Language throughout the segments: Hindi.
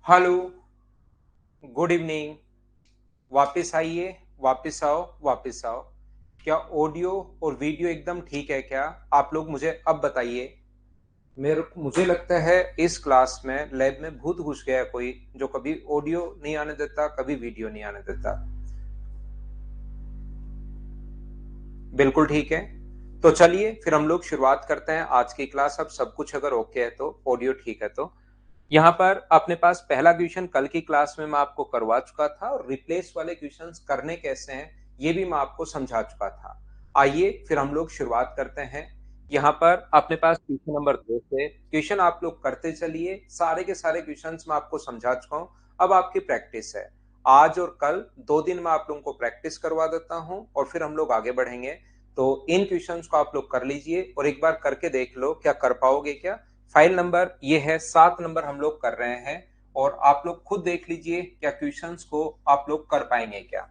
Hello, good evening. वापस आइए, वापस आओ। क्या ऑडियो और वीडियो एकदम ठीक है क्या? आप लोग मुझे अब बताइए। मेरे मुझे लगता है इस क्लास में लैब में भूत घुस गया है कोई, जो कभी ऑडियो नहीं आने देता, कभी वीडियो नहीं आने देता। बिल्कुल ठीक है। तो चलिए फिर हम लोग शुरुआत करते हैं आज की क्लास। अब सब कुछ अगर ओके है तो, ऑडियो ठीक है तो यहाँ पर अपने पास पहला क्वेश्चन कल की क्लास में मैं आपको करवा चुका था, और रिप्लेस वाले क्वेश्चंस करने कैसे हैं ये भी मैं आपको समझा चुका था। आइए फिर हम लोग शुरुआत करते हैं। यहाँ पर अपने पास क्वेश्चन नंबर 2 से क्वेश्चन आप लोग करते चलिए। सारे के सारे क्वेश्चंस मैं आपको समझा चुका हूँ। अब आपकी प्रैक्टिस है। आज और कल 2 दिन मैं आप लोगों को प्रैक्टिस करवा देता हूँ और फिर हम लोग आगे बढ़ेंगे। तो इन क्वेश्चंस को आप लोग कर लीजिए और एक बार करके देख लो क्या कर पाओगे क्या। फाइल नंबर ये है 7 नंबर हम लोग कर रहे हैं, और आप लोग खुद देख लीजिए क्या क्वेश्चंस को आप लोग कर पाएंगे क्या।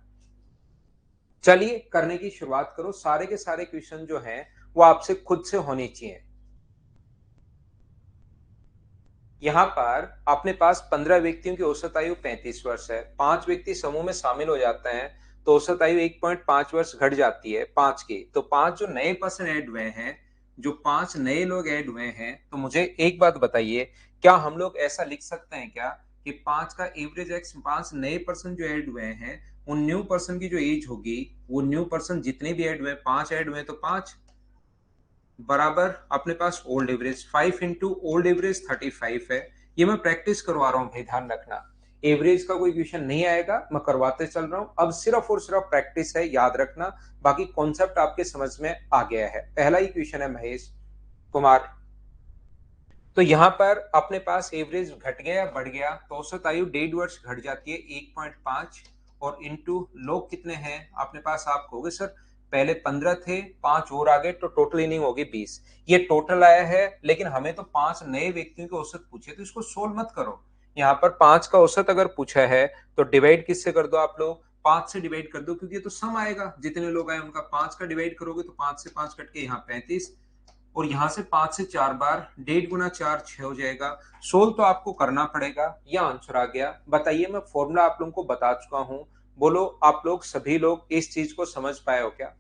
चलिए करने की शुरुआत करो। सारे के सारे क्वेश्चन जो हैं वो आपसे खुद से होने चाहिए। यहाँ पर अपने पास 15 व्यक्तियों की औसत आयु 35 वर्ष है। 5 व्यक्ति समूह में शामिल हो जाते हैं तो औसत आयु 1.5 वर्ष घट जाती है 5 की। तो 5 जो नए पर्सन ऐड हुए हैं, जो 5 नए लोग ऐड हुए हैं, तो मुझे एक बात बताइए, क्या हम लोग ऐसा लिख सकते हैं क्या कि 5 का एवरेज एक्स, 5 नए पर्सन जो ऐड हुए हैं उन न्यू पर्सन की जो एज होगी, वो न्यू पर्सन जितने भी ऐड हुए, 5 ऐड हुए तो 5 बराबर अपने पास old average 5 into old average 35 है। ये मैं प्रैक्टिस करवा रहा हूं भाई, ध्यान रखना। एवरेज का कोई क्वेश्चन नहीं आएगा, मैं करवाते चल रहा हूं। अब सिर्फ और सिर्फ प्रैक्टिस है, याद रखना। बाकी कॉन्सेप्ट आपके समझ में आ गया है। पहला ही क्वेश्चन है महेश कुमार। तो यहाँ पर अपने पास एवरेज घट गया या बढ़ गया, तो औसत आयु 1.5 वर्ष घट जाती है 1.5, और इंटू लोग कितने हैं अपने पास, आप कहोगे सर पहले 15 थे, 5 और आ गए तो टोटल इनिंग होगी 20। ये टोटल आया है, लेकिन हमें तो 5 नए व्यक्तियों के औसत पूछे, तो इसको सोल्व मत करो। यहाँ पर 5 का औसत अगर पूछा है तो डिवाइड किससे कर दो आप लोग, 5 से डिवाइड कर दो, क्योंकि ये तो सम आएगा। जितने लोग आए उनका 5 का डिवाइड करोगे तो 5 से 5 कट के यहाँ 35, और यहां से 5 से 4 बार 1.5 गुना 4 6 हो जाएगा। सोल्व तो आपको करना पड़ेगा। यह आंसर आ गया। बताइए, मैं फॉर्मूला आप लोगों को बता चुका हूं। बोलो आप लोग सभी लोग इस चीज को समझ पाए हो क्या?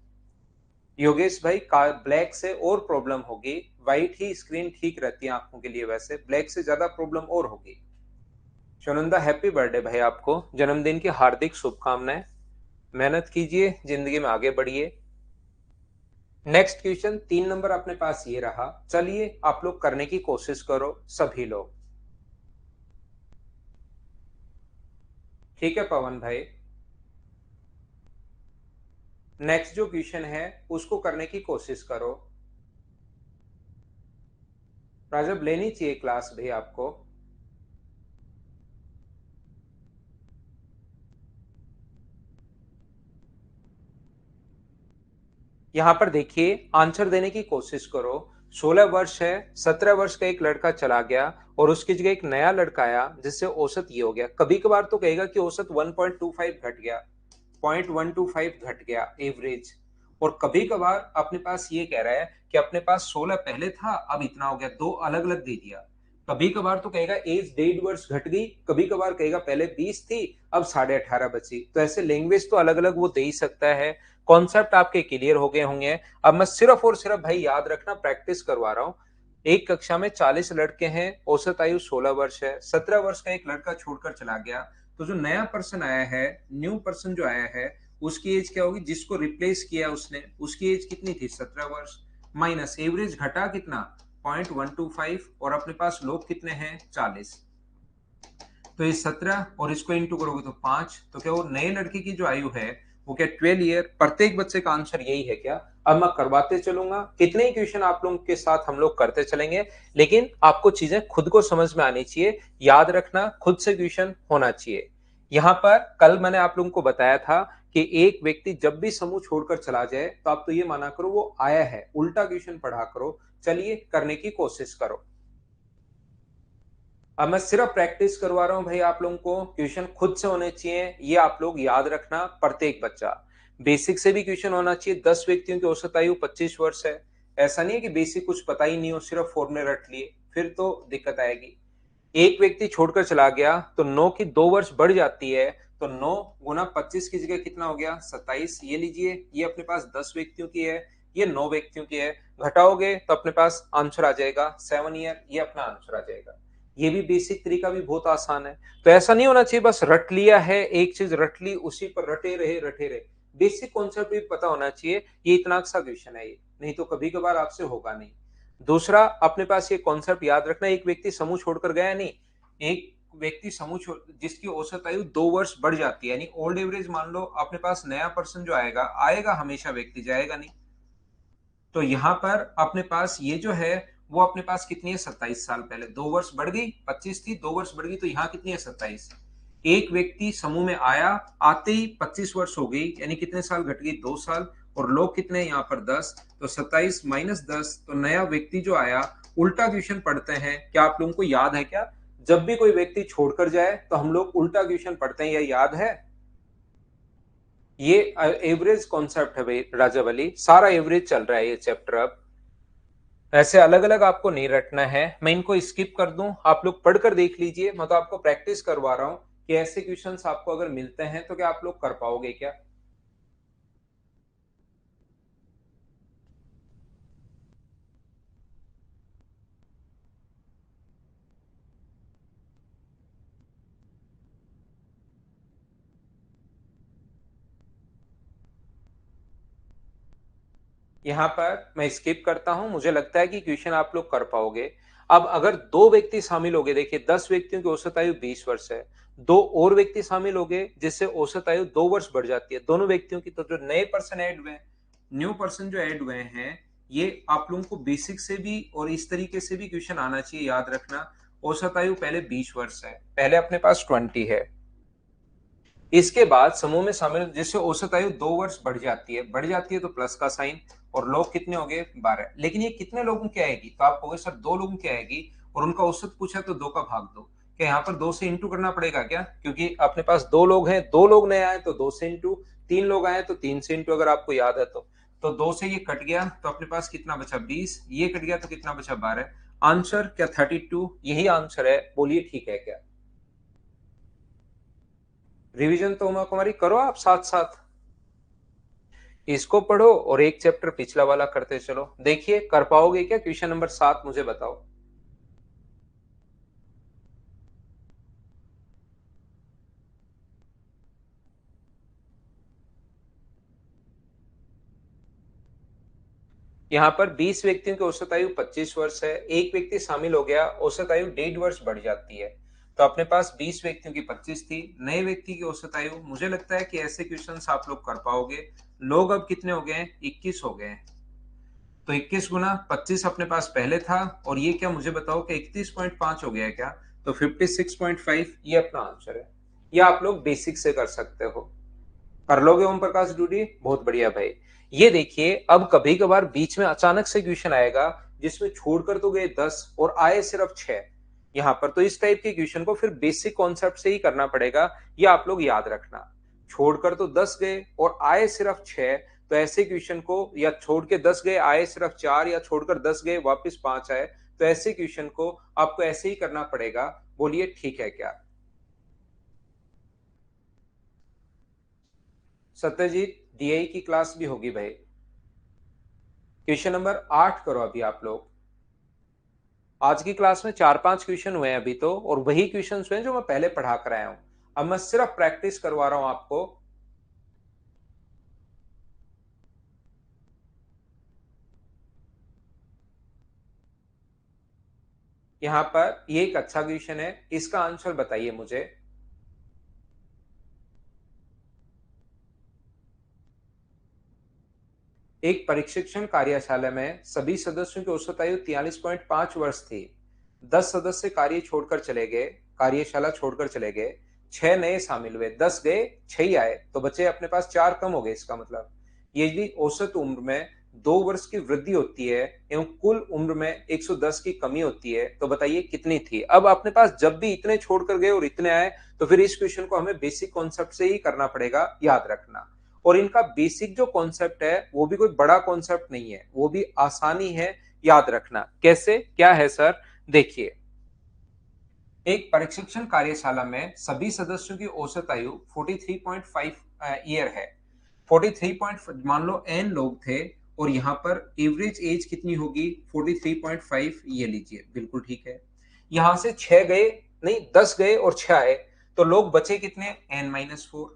योगेश भाई का ब्लैक से और प्रॉब्लम होगी, व्हाइट ही स्क्रीन ठीक रहती है आंखों के लिए, वैसे ब्लैक से ज्यादा प्रॉब्लम और होगी। सुनंदा हैप्पी बर्थडे भाई, आपको जन्मदिन की हार्दिक शुभकामनाएं। मेहनत कीजिए, जिंदगी में आगे बढ़िए। नेक्स्ट क्वेश्चन 3 नंबर अपने पास ये रहा। चलिए आप लोग करने की कोशिश करो सभी लोग। ठीक है पवन भाई। नेक्स्ट जो क्वेश्चन है उसको करने की कोशिश करो। राजब लेनी चाहिए क्लास भाई आपको। यहां पर देखिए, आंसर देने की कोशिश करो। 16 वर्ष है, 17 वर्ष का एक लड़का चला गया और उसकी जगह एक नया लड़का आया, जिससे औसत ये हो गया। कभी कभार तो कहेगा कि औसत 1.25 घट गया, 0.125 घट गया एवरेज। और कभी कभार अपने पास ये कह रहा है कि अपने पास 16 पहले था, अब इतना हो गया, दो अलग अलग दे दिया। कभी कभार तो कहेगा एज 1.5 वर्ष घट गई, कभी कभार कहेगा पहले 20 थी अब 18.5 बची। तो ऐसे लैंग्वेज तो अलग अलग वो दे ही सकता है। कॉन्सेप्ट आपके क्लियर हो गए होंगे। अब मैं सिर्फ और सिर्फ भाई, याद रखना, प्रैक्टिस करवा रहा हूँ। एक कक्षा में 40 लड़के हैं, औसत आयु 16 वर्ष है, 17 वर्ष का एक लड़का छोड़कर चला गया। तो जो नया पर्सन आया है, न्यू पर्सन जो आया है, उसकी एज क्या होगी, जिसको रिप्लेस किया उसने, उसकी एज कितनी थी, 17 वर्ष। माइनस एवरेज घटा कितना, 0.125, और अपने पास लोग कितने हैं, 40। तो ये 17 और इसको इंटू करोगे तो 5, तो क्या वो नए लड़के की जो आयु है वो क्या 12 ईयर। प्रत्येक बच्चे का आंसर यही है क्या? अब मैं करवाते चलूंगा, कितने ही क्वेश्चन आप लोगों के साथ हम लोग करते चलेंगे, लेकिन आपको चीजें खुद को समझ में आनी चाहिए। याद रखना, खुद से क्वेश्चन होना चाहिए। यहां पर कल मैंने आप लोगों को बताया था कि एक व्यक्ति जब भी समूह छोड़कर चला जाए तो आप तो ये माना करो वो आया है, उल्टा क्वेश्चन पढ़ा करो। चलिए करने की कोशिश करो। अब मैं सिर्फ प्रैक्टिस करवा रहा हूं भाई आप लोगों को, क्वेश्चन खुद से होने चाहिए, ये आप लोग याद रखना। प्रत्येक बच्चा बेसिक से भी क्वेश्चन होना चाहिए। 10 व्यक्तियों की औसत आयु 25 वर्ष है। ऐसा नहीं है कि बेसिक कुछ पता ही नहीं हो, सिर्फ फॉर्मूले रट लिए, फिर तो दिक्कत आएगी। एक व्यक्ति छोड़कर चला गया तो 9 की 2 वर्ष बढ़ जाती है, तो 9 गुना 25 की जगह कितना हो गया 27। ये लीजिए, ये अपने पास 10 व्यक्तियों की है, ये 9 व्यक्तियों की है। घटाओगे तो अपने पास आंसर आ जाएगा 7 ईयर, ये अपना आंसर आ जाएगा। ये भी बेसिक तरीका भी बहुत आसान है। तो ऐसा नहीं होना चाहिए बस रट लिया है, एक चीज रट ली उसी पर रटे रहे। बेसिक कॉन्सेप्ट भी पता होना चाहिए। ये इतना सा क्वेश्चन है ये, नहीं तो कभी कभार आपसे होगा नहीं। दूसरा, अपने पास ये कॉन्सेप्ट याद रखना, एक व्यक्ति समूह छोड़कर गया नहीं, एक व्यक्ति समूह छोड़ जिसकी औसत आयु 2 वर्ष बढ़ जाती है, यानी ओल्ड एवरेज मान लो, अपने पास नया पर्सन जो आएगा आएगा हमेशा, व्यक्ति जाएगा नहीं। तो यहाँ पर अपने पास ये जो है वो अपने पास कितनी है 27 साल पहले, 2 वर्ष बढ़ गई, 25 थी 2 वर्ष बढ़ गई, तो यहाँ कितनी है 27। एक व्यक्ति समूह में आया, आते ही 25 वर्ष हो गई, यानी कितने साल घट गई 2 साल, और लोग कितने यहाँ पर 10, तो 27 - 10, तो नया व्यक्ति जो आया। उल्टा क्वेश्चन पढ़ते हैं, क्या आप लोगों को याद है क्या? जब भी कोई व्यक्ति छोड़कर जाए तो हम लोग उल्टा क्वेश्चन पढ़ते हैं, यह याद है? ये एवरेज कॉन्सेप्ट है भाई राजा वली, सारा एवरेज चल रहा है ये चैप्टर। अब ऐसे अलग अलग आपको नहीं रटना है, मैं इनको स्किप कर दूं, आप लोग पढ़कर देख लीजिए। मैं तो आपको प्रैक्टिस करवा रहा हूं कि ऐसे क्वेश्चंस आपको अगर मिलते हैं तो क्या आप लोग कर पाओगे क्या? यहाँ पर मैं स्किप करता हूं, मुझे लगता है कि क्वेश्चन आप लोग कर पाओगे। अब अगर दो व्यक्ति शामिल हो गए, देखिए 10 व्यक्तियों की औसत आयु 20 वर्ष है, दो और व्यक्ति शामिल हो गए जिससे औसत आयु 2 वर्ष बढ़ जाती है दोनों व्यक्तियों की, तो जो नए पर्सन ऐड हुए, न्यू पर्सन जो ऐड हुए हैं, ये आप लोगों को बेसिक से भी और इस तरीके से भी क्वेश्चन आना चाहिए, याद रखना। औसत आयु पहले 20 वर्ष है, पहले अपने पास 20 है। इसके बाद समूह में शामिल जिससे औसत आयु 2 वर्ष बढ़ जाती है तो प्लस का साइन, और लोग कितने हो गए 12। लेकिन ये कितने लोगों की आएगी, तो आप कहोगे सर 2 लोगों की आएगी और उनका औसत पूछा तो 2 का भाग दो। क्या यहाँ पर 2 से इंटू करना पड़ेगा क्या? क्योंकि अपने पास 2 लोग हैं, 2 लोग नए आए तो 2 से इंटू, 3 लोग आए तो 3 से इंटू, अगर आपको याद है तो 2 से ये कट गया तो अपने पास कितना बचा 20, ये कट गया तो कितना बचा 12। आंसर क्या 32? यही आंसर है, बोलिए ठीक है क्या? रिवीजन तो उमा कुमारी करो आप साथ साथ, इसको पढ़ो और एक चैप्टर पिछला वाला करते चलो, देखिए कर पाओगे क्या? क्वेश्चन नंबर 7 मुझे बताओ। यहाँ पर 20 व्यक्तियों की औसत आयु 25 वर्ष है, एक व्यक्ति शामिल हो गया, औसत आयु 1.5 वर्ष बढ़ जाती है। तो अपने पास 20 व्यक्तियों की 25 थी, नए व्यक्ति की औसत आयु, मुझे लगता है कि ऐसे क्वेश्चंस आप लोग कर पाओगे। लोग अब कितने हो गए हैं? 21 हो गए हैं। तो 21 गुना 25 अपने पास पहले था, और ये क्या मुझे बताओ कि 31.5 हो गया है क्या? तो 56.5 ये अपना आंसर है। ये आप लोग बेसिक से कर सकते हो। कर लोगे ओम प्रकाश डूडी? बहुत बढ़िया भाई। ये देखिए, अब कभी कभार बीच में अचानक से क्वेश्चन आएगा जिसमें छोड़कर तो गए 10 और आए सिर्फ 6, यहाँ पर तो इस टाइप के क्वेश्चन को फिर बेसिक कॉन्सेप्ट से ही करना पड़ेगा, ये आप लोग याद रखना। छोड़कर तो 10 गए और आए सिर्फ 6, तो ऐसे क्वेश्चन को, या छोड़ के 10 गए आए सिर्फ 4, या छोड़कर 10 गए वापस 5 आए, तो ऐसे क्वेश्चन को आपको ऐसे ही करना पड़ेगा। बोलिए ठीक है क्या? सत्यजीत, डीआई की क्लास भी होगी भाई। क्वेश्चन नंबर 8 करो अभी आप लोग। आज की क्लास में 4-5 क्वेश्चन हुए हैं अभी तो, और वही क्वेश्चन हुए हैं जो मैं पहले पढ़ा कर आया हूं। अब मैं सिर्फ प्रैक्टिस करवा रहा हूं आपको। यहां पर ये एक अच्छा क्वेश्चन है, इसका आंसर बताइए मुझे। एक प्रशिक्षण कार्यशाला में सभी सदस्यों की औसत आयु 43.5 वर्ष थी। 10 सदस्य कार्यशाला छोड़कर चले गए, 6 नए शामिल हुए, 10 गए 6 ही आए, तो बचे अपने पास 4 कम हो गए। इसका मतलब यदि औसत उम्र में 2 वर्ष की वृद्धि होती है एवं कुल उम्र में 110 की कमी होती है, तो बताइए कितनी थी? अब अपने पास जब भी इतने छोड़कर गए और इतने आए, तो फिर इस क्वेश्चन को हमें बेसिक कॉन्सेप्ट से ही करना पड़ेगा, याद रखना। और इनका बेसिक जो कॉन्सेप्ट है वो भी कोई बड़ा कॉन्सेप्ट नहीं है, वो भी आसानी है, याद रखना। कैसे क्या है सर? देखिए, एक प्रशिक्षण कार्यशाला में सभी सदस्यों की औसत आयु 43.5 ईयर है। 43 मान लो एन लोग थे और यहाँ पर एवरेज एज कितनी होगी 43.5, ये लीजिए बिल्कुल ठीक है। यहां से 6 गए, नहीं 10 गए और 6 आए, तो लोग बचे कितने, n-4।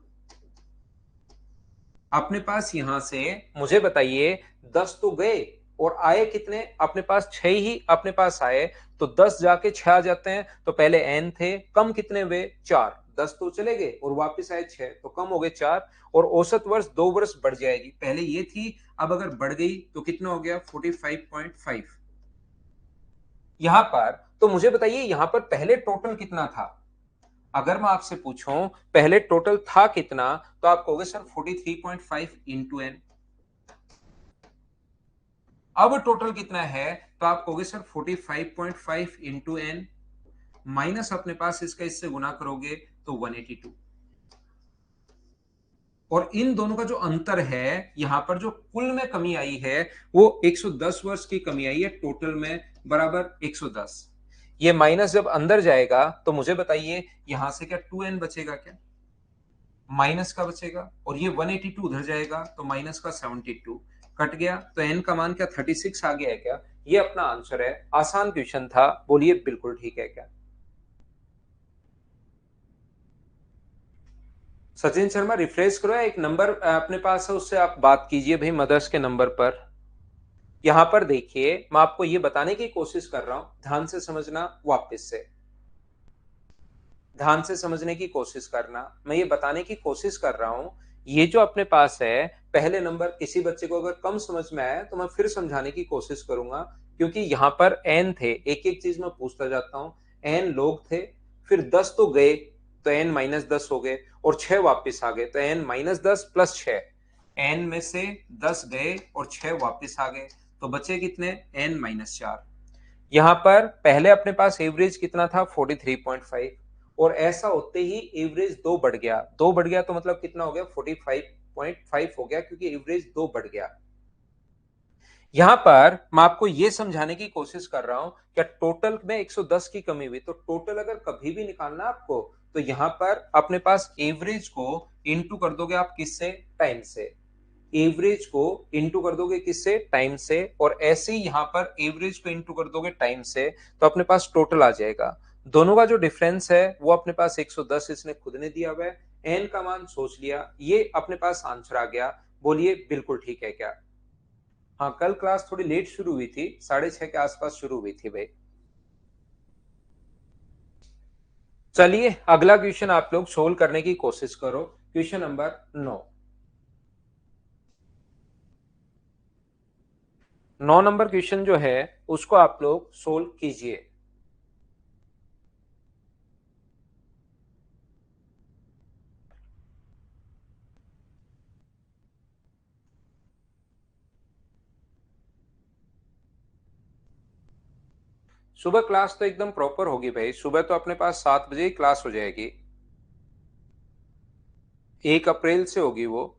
अपने पास यहां से मुझे बताइए 10 तो गए और आए कितने, अपने पास 6 ही अपने पास आए, तो 10 जाके 6 आ जाते हैं, तो पहले n थे, कम कितने हुए 4, 10 तो चले गए और वापस आए 6, तो कम हो गए 4, और औसत वर्ष 2 वर्ष बढ़ जाएगी, पहले ये थी, अब अगर बढ़ गई तो कितना हो गया 45.5। यहां पर तो मुझे बताइए यहां पर पहले टोटल कितना था, अगर मैं आपसे पूछूं पहले टोटल था कितना, तो आप कहोगे सर 43.5 इंटू एन। अब टोटल कितना है, तो आप कहोगे सर 45.5 इंटू एन, माइनस अपने पास इसका इससे गुना करोगे तो 182। और इन दोनों का जो अंतर है, यहां पर जो कुल में कमी आई है वो 110 वर्ष की कमी आई है, टोटल में बराबर 110। ये माइनस जब अंदर जाएगा तो मुझे बताइए यहां से क्या 2n बचेगा क्या, माइनस का बचेगा, और ये 182 उधर जाएगा तो माइनस का 72 कट गया, तो n का मान क्या 36 आ गया है क्या। ये अपना आंसर है, आसान क्वेश्चन था, बोलिए बिल्कुल ठीक है क्या। सचिन शर्मा रिफ्रेश करो, एक नंबर अपने पास है उससे आप बात कीजिए भाई, मदर्स के नंबर पर। यहां पर देखिए मैं आपको ये बताने की कोशिश कर रहा हूं, ध्यान से समझना, वापस से ध्यान से समझने की कोशिश करना, मैं ये बताने की कोशिश कर रहा हूं, ये जो अपने पास है पहले नंबर, किसी बच्चे को अगर कम समझ में आया तो मैं फिर समझाने की कोशिश करूंगा, क्योंकि यहां पर एन थे, एक एक चीज मैं पूछता जाता हूं। एन लोग थे, फिर 10 तो गए, तो n-10 हो गए, और 6 वापिस आ गए, तो n-10 प्लस 6, एन में से 10 गए और 6 वापिस आ गए, तो बचे कितने n-4। यहां पर पहले अपने पास एवरेज कितना था 43.5, और ऐसा होते ही एवरेज दो बढ़ गया, दो बढ़ गया तो मतलब कितना हो गया 45.5 हो गया, क्योंकि एवरेज दो बढ़ गया। यहां पर मैं आपको यह समझाने की कोशिश कर रहा हूं कि टोटल में 110 की कमी हुई, तो टोटल अगर कभी भी निकालना आपको, तो यहां पर अपने पास एवरेज को इंटू कर दोगे आप किससे, टाइम से, एवरेज को इंटू कर दोगे किससे, टाइम से, और ऐसे ही यहां पर एवरेज को इंटू कर दोगे टाइम से, तो अपने पास टोटल आ जाएगा। दोनों का जो डिफरेंस है वो अपने पास 110 इसने खुद ने दिया हुआ है, एन का मान सोच लिया, ये अपने पास आंसर आ गया, बोलिए बिल्कुल ठीक है क्या। हाँ, कल क्लास थोड़ी लेट शुरू हुई थी, 6:30 के आसपास शुरू हुई थी भाई। चलिए अगला क्वेश्चन आप लोग सोल्व करने की कोशिश करो, क्वेश्चन नंबर 9। 9 नंबर क्वेश्चन जो है उसको आप लोग सोल्व कीजिए। सुबह क्लास तो एकदम प्रॉपर होगी भाई, सुबह तो अपने पास 7 बजे ही क्लास हो जाएगी, 1 अप्रैल से होगी वो।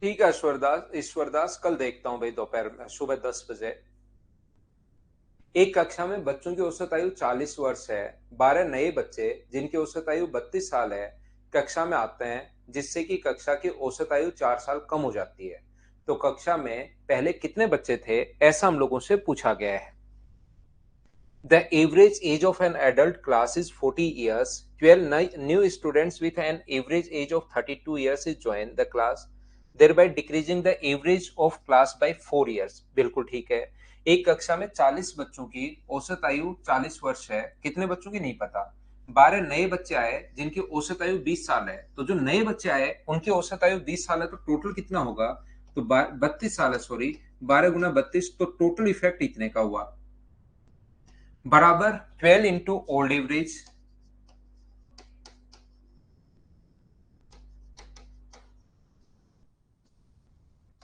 ठीक है ईश्वरदास, ईश्वरदास कल देखता हूँ भाई दोपहर में सुबह 10 बजे। एक कक्षा में बच्चों की औसत आयु 40 वर्ष है, 12 नए बच्चे जिनकी औसत आयु 32 साल है कक्षा में आते हैं, जिससे कि कक्षा की औसत आयु 4 साल कम हो जाती है, तो कक्षा में पहले कितने बच्चे थे, ऐसा हम लोगों से पूछा गया है। The average age of an adult class is 40 years. 12 new students with an average age of 32 years is join the class, thereby decreasing the average of class by 4 years. बिल्कुल ठीक है। एक कक्षा में 40 बच्चों की औसत आयु 40 वर्ष है, कितने बच्चों की नहीं पता। 12 नए बच्चे आए जिनकी औसत आयु 20 साल है, तो जो नए बच्चे आए उनकी औसत आयु 20 साल है, तो टोटल कितना होगा, तो 32 साल है, सॉरी 12 गुना 32, तो टोटल इफेक्ट इतने का हुआ। बराबर 12 into old average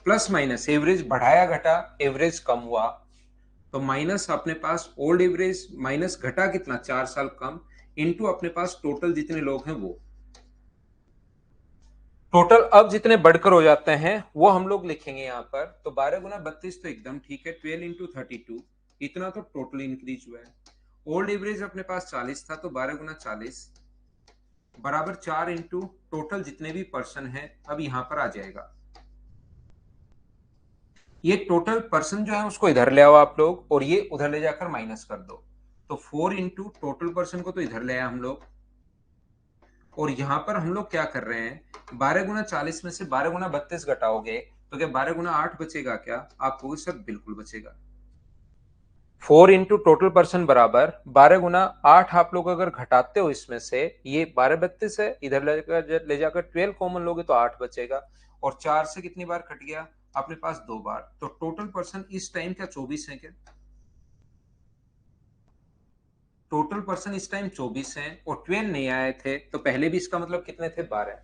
plus minus average बढ़ाया घटा, एवरेज कम हुआ, तो माइनस अपने पास ओल्ड एवरेज माइनस घटा कितना 4 साल कम, इंटू अपने पास टोटल जितने लोग हैं वो। टोटल अब जितने बढ़कर हो जाते हैं वो हम लोग लिखेंगे यहाँ पर। तो 12 गुना 32 तो एकदम ठीक है, 12 इंटू 32 इतना तो टोटल इंक्रीज हुआ है। ओल्ड एवरेज अपने पास 40 था, तो 12 गुना 40 बराबर 4 इंटू टोटल जितने भी पर्सन है, अब यहां पर आ जाएगा। ये टोटल पर्सन जो है उसको इधर ले आओ आप लोग, और ये उधर ले जाकर माइनस कर दो। तो 4 इंटू टोटल पर्सन को तो इधर ले आए हम लोग, और यहां पर हम लोग क्या कर रहे हैं, 12 गुना 40 में से 12 गुना 32 घटाओगे तो क्या 12 गुना 8 बचेगा क्या? आप कहोगे सर बिल्कुल बचेगा। 4 इंटू टोटल पर्सन बराबर 12 गुना 8, आप लोग अगर घटाते हो इसमें से, ये 12 32 है, इधर ले जाकर 12 कॉमन लोगे तो 8 बचेगा, और 4 से कितनी बार कट गया अपने पास? 2 बार। तो टोटल पर्सन इस टाइम क्या 24 है क्या? टोटल पर्सन इस टाइम 24 हैं, और 12 नहीं आए थे, तो पहले भी इसका मतलब कितने थे? 12।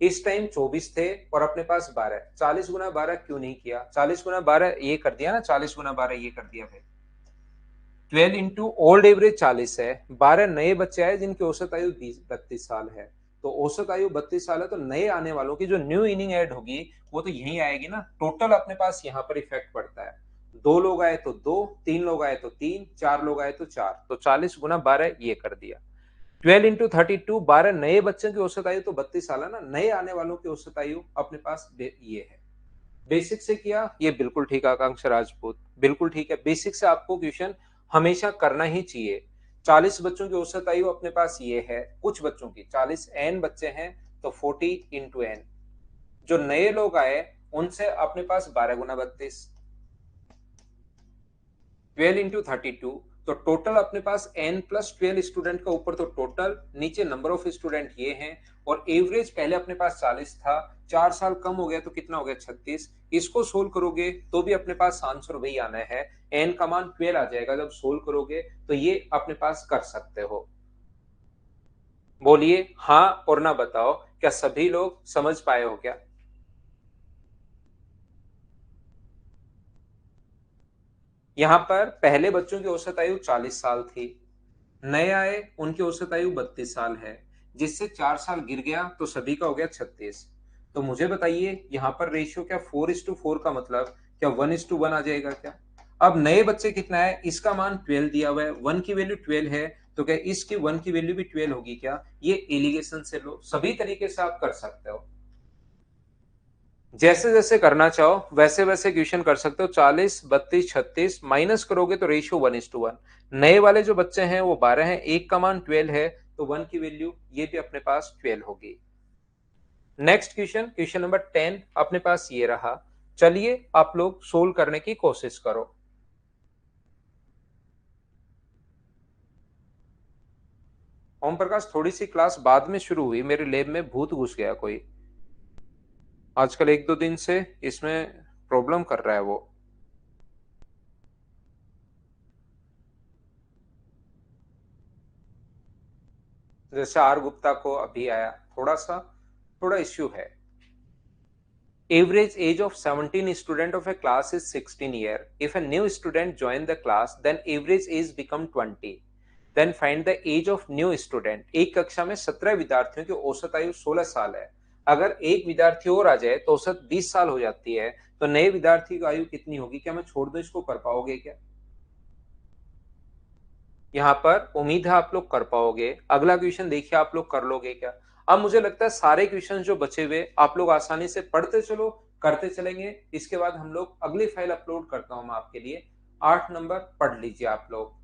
इस टाइम 24 थे और अपने पास 12। 40 गुना 12 क्यों नहीं किया? 40 गुना 12 ये कर दिया ना, 40 गुना 12 ये कर दिया भाई। 12 इंटू ओल्ड एवरेज 40 है, 12 नए बच्चे आए जिनकी औसत आयु 32 साल है। तो औसत आयु 32 साल है, तो नए आने वालों की जो न्यू इनिंग ऐड होगी वो तो यही आएगी ना। टोटल अपने पास यहाँ पर इफेक्ट पड़ता है, 2 लोग आए तो 2, 3 लोग आए तो 3, 4 लोग आए तो 4, तो 40 गुना 12 ये कर दिया। 12 इंटू 32, 12 नए बच्चों की औसत आयु तो 32 साल है ना, नए आने वालों की औसत आयु अपने पास ये है। बेसिक से किया ये बिल्कुल ठीक, आकांक्ष राजपूत बिल्कुल ठीक है। बेसिक से आपको क्वेश्चन हमेशा करना ही चाहिए। 40 बच्चों की औसत आयु अपने पास ये है, कुछ बच्चों की 40 एन बच्चे हैं, तो 40 इंटू एन। जो नए लोग आए उनसे अपने पास 12 गुना 32, 12 इंटू 32, तो टोटल अपने पास n प्लस 12 स्टूडेंट का ऊपर तो टोटल, नीचे नंबर ऑफ स्टूडेंट ये हैं, और एवरेज पहले अपने पास 40 था, 4 साल कम हो गया तो कितना हो गया 36। इसको सोल्व करोगे तो भी अपने पास आंसर वही आना है, n का मान 12 आ जाएगा जब सोल्व करोगे, तो ये अपने पास कर सकते हो। बोलिए हाँ और ना बताओ, क्या सभी लोग समझ पाए हो क्या? यहाँ पर पहले बच्चों की औसत आयु 40 साल थी, नए आए उनकी औसत आयु 32 साल है, जिससे 4 साल गिर गया तो सभी का हो गया 36। तो मुझे बताइए यहाँ पर रेशियो क्या 4:4 का मतलब क्या 1:1 आ जाएगा क्या? अब नए बच्चे कितना है, इसका मान 12 दिया हुआ है, 1 की वैल्यू 12 है, तो क्या इसकी 1 की वैल्यू भी 12 होगी क्या? ये एलिगेशन से लो, सभी तरीके से आप कर सकते हो, जैसे जैसे करना चाहो वैसे वैसे क्वेश्चन कर सकते हो। 40 32 36 माइनस करोगे तो रेशियो 1:1। नए वाले जो बच्चे हैं वो 12 हैं, एक का मान 12 है, तो 1 की वैल्यू ये भी अपने पास 12 होगी। नेक्स्ट क्वेश्चन, क्वेश्चन नंबर 10 अपने पास ये रहा। चलिए आप लोग सोल्व करने की कोशिश करो। ओम प्रकाश थोड़ी सी क्लास बाद में शुरू हुई, मेरे लैब में भूत घुस गया कोई, आजकल 1 2 दिन से इसमें प्रॉब्लम कर रहा है वो। जैसे आर गुप्ता को अभी आया, थोड़ा इश्यू है। Average age of 17 student of a class is 16 year. If a new student join the class, then average age become 20. Then find the age of new student. एक कक्षा में 17 विद्यार्थियों की औसत आयु 16 साल है। अगर एक विद्यार्थी और आ जाए तो औसत 20 साल हो जाती है, तो नए विद्यार्थी की आयु कितनी होगी? क्या मैं छोड़ दूं इसको, कर पाओगे क्या? यहाँ पर उम्मीद है आप लोग कर पाओगे। अगला क्वेश्चन देखिए आप लोग कर लोगे क्या? अब मुझे लगता है सारे क्वेश्चन जो बचे हुए आप लोग आसानी से पढ़ते चलो, करते चलेंगे। इसके बाद हम लोग अगली फाइल अपलोड करता हूं मैं आपके लिए, 8 नंबर पढ़ लीजिए आप लोग।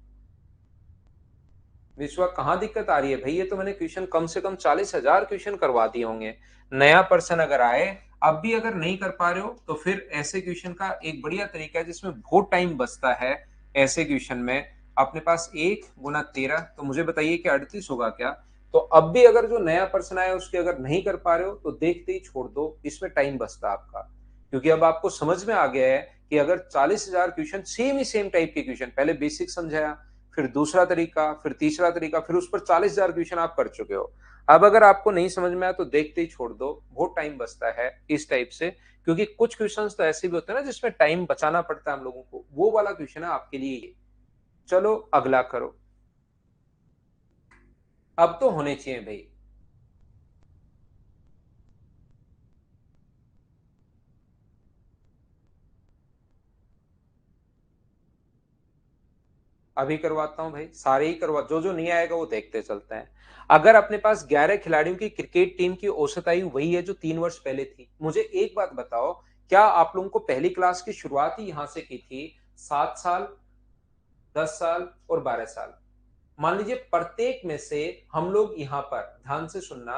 विश्वा कहाँ दिक्कत आ रही है भाई? ये तो मैंने क्वेश्चन कम से कम 40,000 क्वेश्चन करवा दिए होंगे। नया पर्सन अगर आए, अब भी अगर नहीं कर पा रहे हो, तो फिर ऐसे क्वेश्चन का एक बढ़िया तरीका है जिसमें बहुत टाइम बचता है। ऐसे क्वेश्चन में अपने पास 1 गुना 13, तो मुझे बताइए कि 38 होगा क्या? तो अब भी अगर जो नया पर्सन आया उसके अगर नहीं कर पा रहे हो तो देखते ही छोड़ दो, इसमें टाइम बचता आपका। क्योंकि अब आपको समझ में आ गया है कि अगर 40,000 क्वेश्चन सेम ही सेम टाइप के क्वेश्चन, पहले बेसिक समझाया, फिर दूसरा तरीका, फिर तीसरा तरीका, फिर उस पर 40,000 क्वेश्चन आप कर चुके हो। अब अगर आपको नहीं समझ में आया तो देखते ही छोड़ दो, बहुत टाइम बचता है इस टाइप से, क्योंकि कुछ क्वेश्चंस तो ऐसे भी होते हैं ना जिसमें टाइम बचाना पड़ता है हम लोगों को, वो वाला क्वेश्चन है आपके लिए ये। चलो अगला करो। अब तो होने चाहिए भाई। अभी करवाता हूं भाई, सारे ही करवा, जो जो नहीं आएगा वो देखते चलते हैं। अगर अपने पास 11 खिलाड़ियों की क्रिकेट टीम की औसत आयु वही है जो 3 वर्ष पहले थी, मुझे एक बात बताओ, क्या आप लोगों को पहली क्लास की शुरुआत ही यहां से की थी? 7 साल, 10 साल और 12 साल। मान लीजिए प्रत्येक में से हम लोग यहां पर ध्यान से सुनना,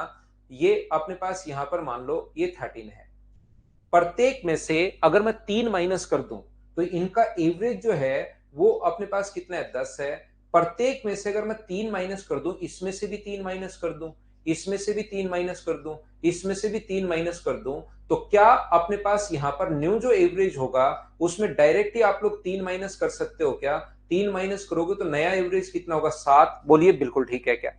ये अपने पास यहां पर मान लो ये 13 है। प्रत्येक में से अगर मैं 3 माइनस कर दूं तो इनका एवरेज जो है वो अपने पास कितना है? 10 है। प्रत्येक में से अगर मैं 3 माइनस कर दूं, इसमें से भी 3 माइनस कर दूं, इसमें से भी 3 माइनस कर दूं, इसमें से भी 3 माइनस कर दूं, तो क्या अपने पास यहां पर न्यू जो एवरेज होगा उसमें डायरेक्ट ही आप लोग 3 माइनस कर सकते हो क्या? 3 माइनस करोगे तो नया एवरेज कितना होगा? 7। बोलिए बिल्कुल ठीक है क्या?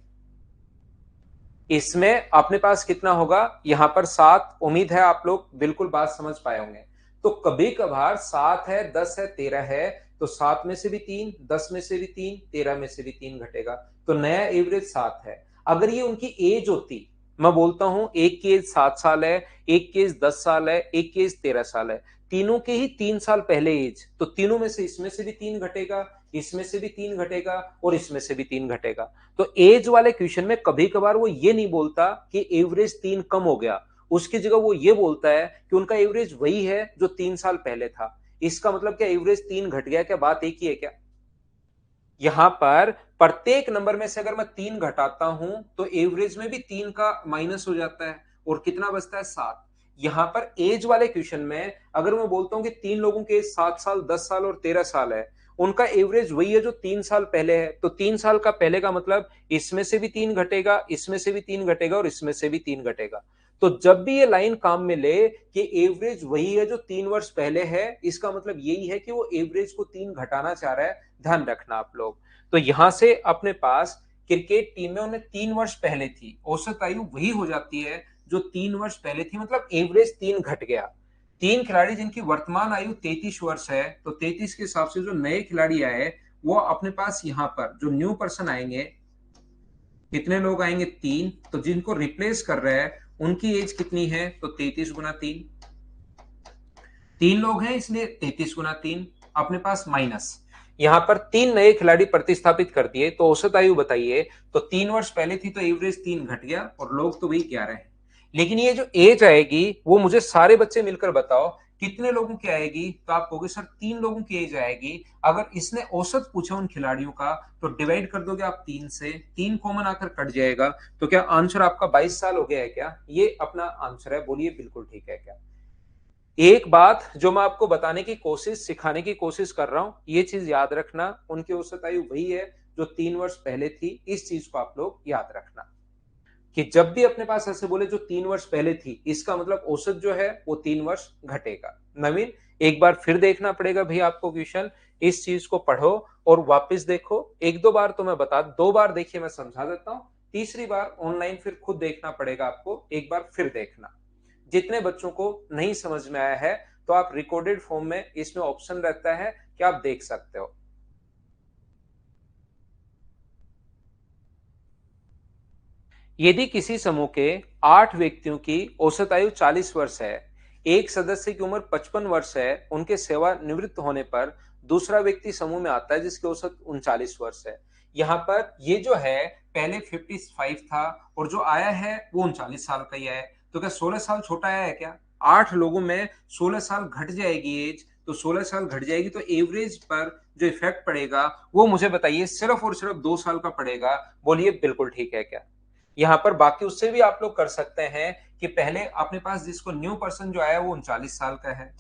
इसमें अपने पास कितना होगा? यहां पर 7। उम्मीद है आप लोग बिल्कुल बात समझ पाए होंगे। तो कभी कभार 7 है, 10 है, 13 है, तो 7 में से भी 3, 10 में से भी 3, 13 में से भी 3 घटेगा, तो नया एवरेज 7 है। अगर ये उनकी एज होती, मैं बोलता हूं एक की एज 7 साल है, एक की एज 10 साल है, एक की एज 13 साल है, तीनों के ही 3 साल पहले एज, तो तीनों में से इसमें से भी 3 घटेगा, इसमें से भी 3 घटेगा और इसमें से भी 3 घटेगा। तो एज वाले क्वेश्चन में कभी कभार वो ये नहीं बोलता कि एवरेज 3 कम हो गया, उसकी जगह वो ये बोलता है कि उनका एवरेज वही है जो 3 साल पहले था। इसका मतलब क्या एवरेज 3 घट गया क्या? बात एक ही है क्या? यहां पर प्रत्येक नंबर में से अगर मैं 3 घटाता हूं तो एवरेज में भी 3 का माइनस हो जाता है और कितना बचता है? 7। यहां पर एज वाले क्वेश्चन में अगर मैं बोलता हूं कि 3 लोगों की एज 7 साल, 10 साल और 13 साल है, उनका एवरेज वही है जो 3 साल पहले है, तो 3 साल का पहले का मतलब इसमें से भी 3 घटेगा, इसमें से भी 3 घटेगा और इसमें से भी 3 घटेगा। तो जब भी ये लाइन काम में ले कि एवरेज वही है जो 3 वर्ष पहले है, इसका मतलब यही है कि वो एवरेज को 3 घटाना चाह रहा है। ध्यान रखना आप लोग। तो यहां से अपने पास क्रिकेट टीम में उन्हें 3 वर्ष पहले थी, औसत आयु वही हो जाती है जो 3 वर्ष पहले थी, मतलब एवरेज 3 घट गया। 3 खिलाड़ी जिनकी वर्तमान आयु 33 वर्ष है, तो 33 के हिसाब से जो नए खिलाड़ी आए वो अपने पास यहाँ पर जो न्यू पर्सन आएंगे, कितने लोग आएंगे? 3। तो जिनको रिप्लेस कर रहे हैं उनकी एज कितनी है? तो 33 गुना 3। 3 लोग हैं इसलिए 33 गुना 3 अपने पास माइनस, यहां पर 3 नए खिलाड़ी प्रतिस्थापित कर दिए, तो औसत आयु बताइए। तो 3 वर्ष पहले थी तो एवरेज 3 घट गया और लोग तो वही 11 हैं। लेकिन ये जो एज आएगी वो मुझे सारे बच्चे मिलकर बताओ कितने लोगों की आएगी? तो आप कहोगे सर 3 लोगों की एज आएगी। अगर इसने औसत पूछा उन खिलाड़ियों का तो डिवाइड कर दोगे आप 3 से, 3 कॉमन आकर कट जाएगा, तो क्या आंसर आपका 22 साल हो गया है क्या? ये अपना आंसर है, बोलिए बिल्कुल ठीक है क्या? एक बात जो मैं आपको बताने की कोशिश, सिखाने की कोशिश कर रहा हूं, ये चीज याद रखना, उनकी औसत आयु वही है जो 3 वर्ष पहले थी। इस चीज को आप लोग याद रखना कि जब भी अपने पास ऐसे बोले जो 3 वर्ष पहले थी, इसका मतलब औसत जो है वो 3 वर्ष घटेगा। नवीन, एक बार फिर देखना पड़ेगा भाई आपको क्वेश्चन, इस चीज को पढ़ो और वापस देखो। एक दो बार तो मैं बता, 2 बार देखिए मैं समझा देता हूँ, तीसरी बार ऑनलाइन फिर खुद देखना पड़ेगा आपको, एक बार फिर देखना। जितने बच्चों को नहीं समझ में आया है तो आप रिकॉर्डेड फॉर्म में इसमें ऑप्शन रहता है कि आप देख सकते हो। यदि किसी समूह के 8 व्यक्तियों की औसत आयु 40 वर्ष है, एक सदस्य की उम्र 55 वर्ष है, उनके सेवानिवृत्त होने पर दूसरा व्यक्ति समूह में आता है जिसकी औसत 39 वर्ष है। यहाँ पर ये जो है पहले 55 था और जो आया है वो 39 साल का ही है, तो क्या 16 साल छोटा आया है क्या? 8 लोगों में 16 साल घट जाएगी एज, तो 16 साल घट जाएगी तो एवरेज पर जो इफेक्ट पड़ेगा वो मुझे बताइए सिर्फ और सिर्फ 2 साल का पड़ेगा। बोलिए बिल्कुल ठीक है क्या? यहाँ पर बाकी उससे भी आप लोग कर सकते हैं कि पहले अपने पास जिसको न्यू पर्सन जो आया वो 39 साल का है,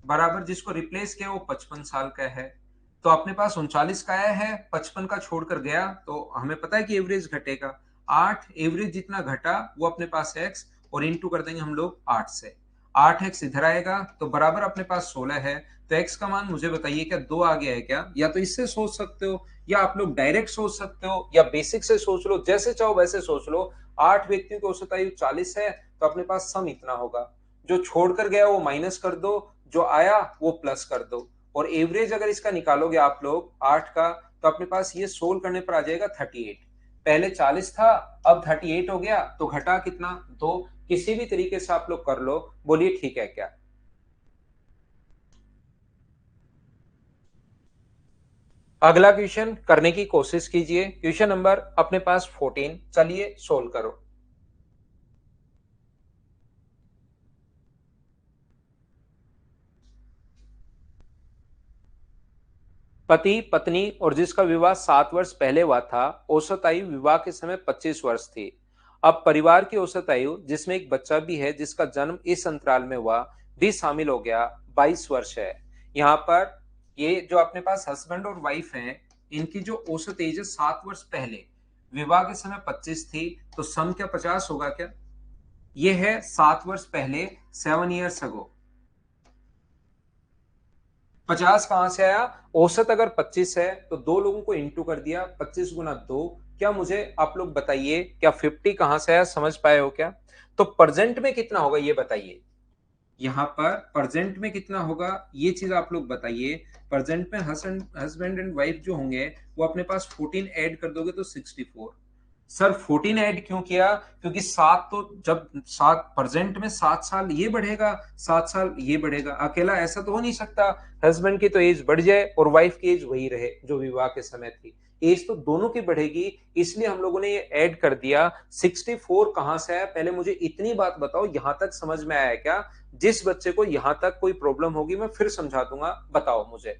बराबर जिसको रिप्लेस किया वो 55 साल का है, तो अपने पास 39 का आया है, 55 का छोड़कर गया, तो हमें पता है कि एवरेज घटेगा। 8 एवरेज जितना घटा वो अपने पास एक्स और इंटू कर देंगे हम लोग 8 से, 8x इधर आएगा तो बराबर अपने पास 16 है, तो x का मान मुझे बताइए क्या 2 आ गया है क्या? या तो इससे सोच सकते हो या आप लोग डायरेक्ट सोच सकते हो या बेसिक से सोच लो, जैसे चाहो वैसे सोच लो। 8 व्यक्तियों की औसत आयु 40 है तो अपने पास सम इतना होगा। जो छोड़कर गया वो माइनस कर दो, जो आया वो प्लस कर दो। और एवरेज अगर इसका निकालोगे आप लोग 8 का, तो अपने पास ये सोल्व करने पर आ जाएगा 38। पहले 40 था, अब 38 हो गया, तो घटा कितना, 2। किसी भी तरीके से आप लोग कर लो, बोलिए ठीक है क्या। अगला क्वेश्चन करने की कोशिश कीजिए। क्वेश्चन नंबर अपने पास 14, चलिए सोल्व करो। पति पत्नी और जिसका विवाह 7 वर्ष पहले हुआ था, औसत आयु विवाह के समय 25 वर्ष थी। अब परिवार की औसत आयु जिसमें एक बच्चा भी है जिसका जन्म इस अंतराल में हुआ भी शामिल हो गया, 22 वर्ष है। यहाँ पर ये जो अपने पास हस्बैंड और वाइफ है, इनकी जो औसत एज है 7 वर्ष पहले, विवाह के समय 25 थी, तो सम क्या 50 होगा क्या। ये है 7 वर्ष पहले, 7 ईयर्स अगो। 50 कहां से आया, औसत अगर 25 है तो दो लोगों को इंटू कर दिया, 25 गुना 2। क्या मुझे आप लोग बताइए, क्या 50 कहां से आया, समझ पाए हो क्या। तो प्रेजेंट में कितना होगा ये बताइए। यहाँ पर प्रेजेंट में कितना होगा ये चीज आप लोग बताइए। प्रेजेंट में हस्बैंड एंड वाइफ जो होंगे, वो अपने पास 14 ऐड कर दोगे तो 64। सर 14 ऐड क्यों किया, क्योंकि 7 तो जब 7 प्रेजेंट में 7 साल ये बढ़ेगा, 7 साल ये बढ़ेगा, अकेला ऐसा तो हो नहीं सकता। हस्बैंड की तो एज बढ़ जाए और वाइफ की एज वही रहे जो विवाह के समय थी। एज तो दोनों की बढ़ेगी, इसलिए हम लोगों ने ये ऐड कर दिया। 64 कहां से आया, पहले मुझे इतनी बात बताओ, यहां तक समझ में आया क्या। जिस बच्चे को यहां तक कोई प्रॉब्लम होगी मैं फिर समझा दूंगा, बताओ मुझे।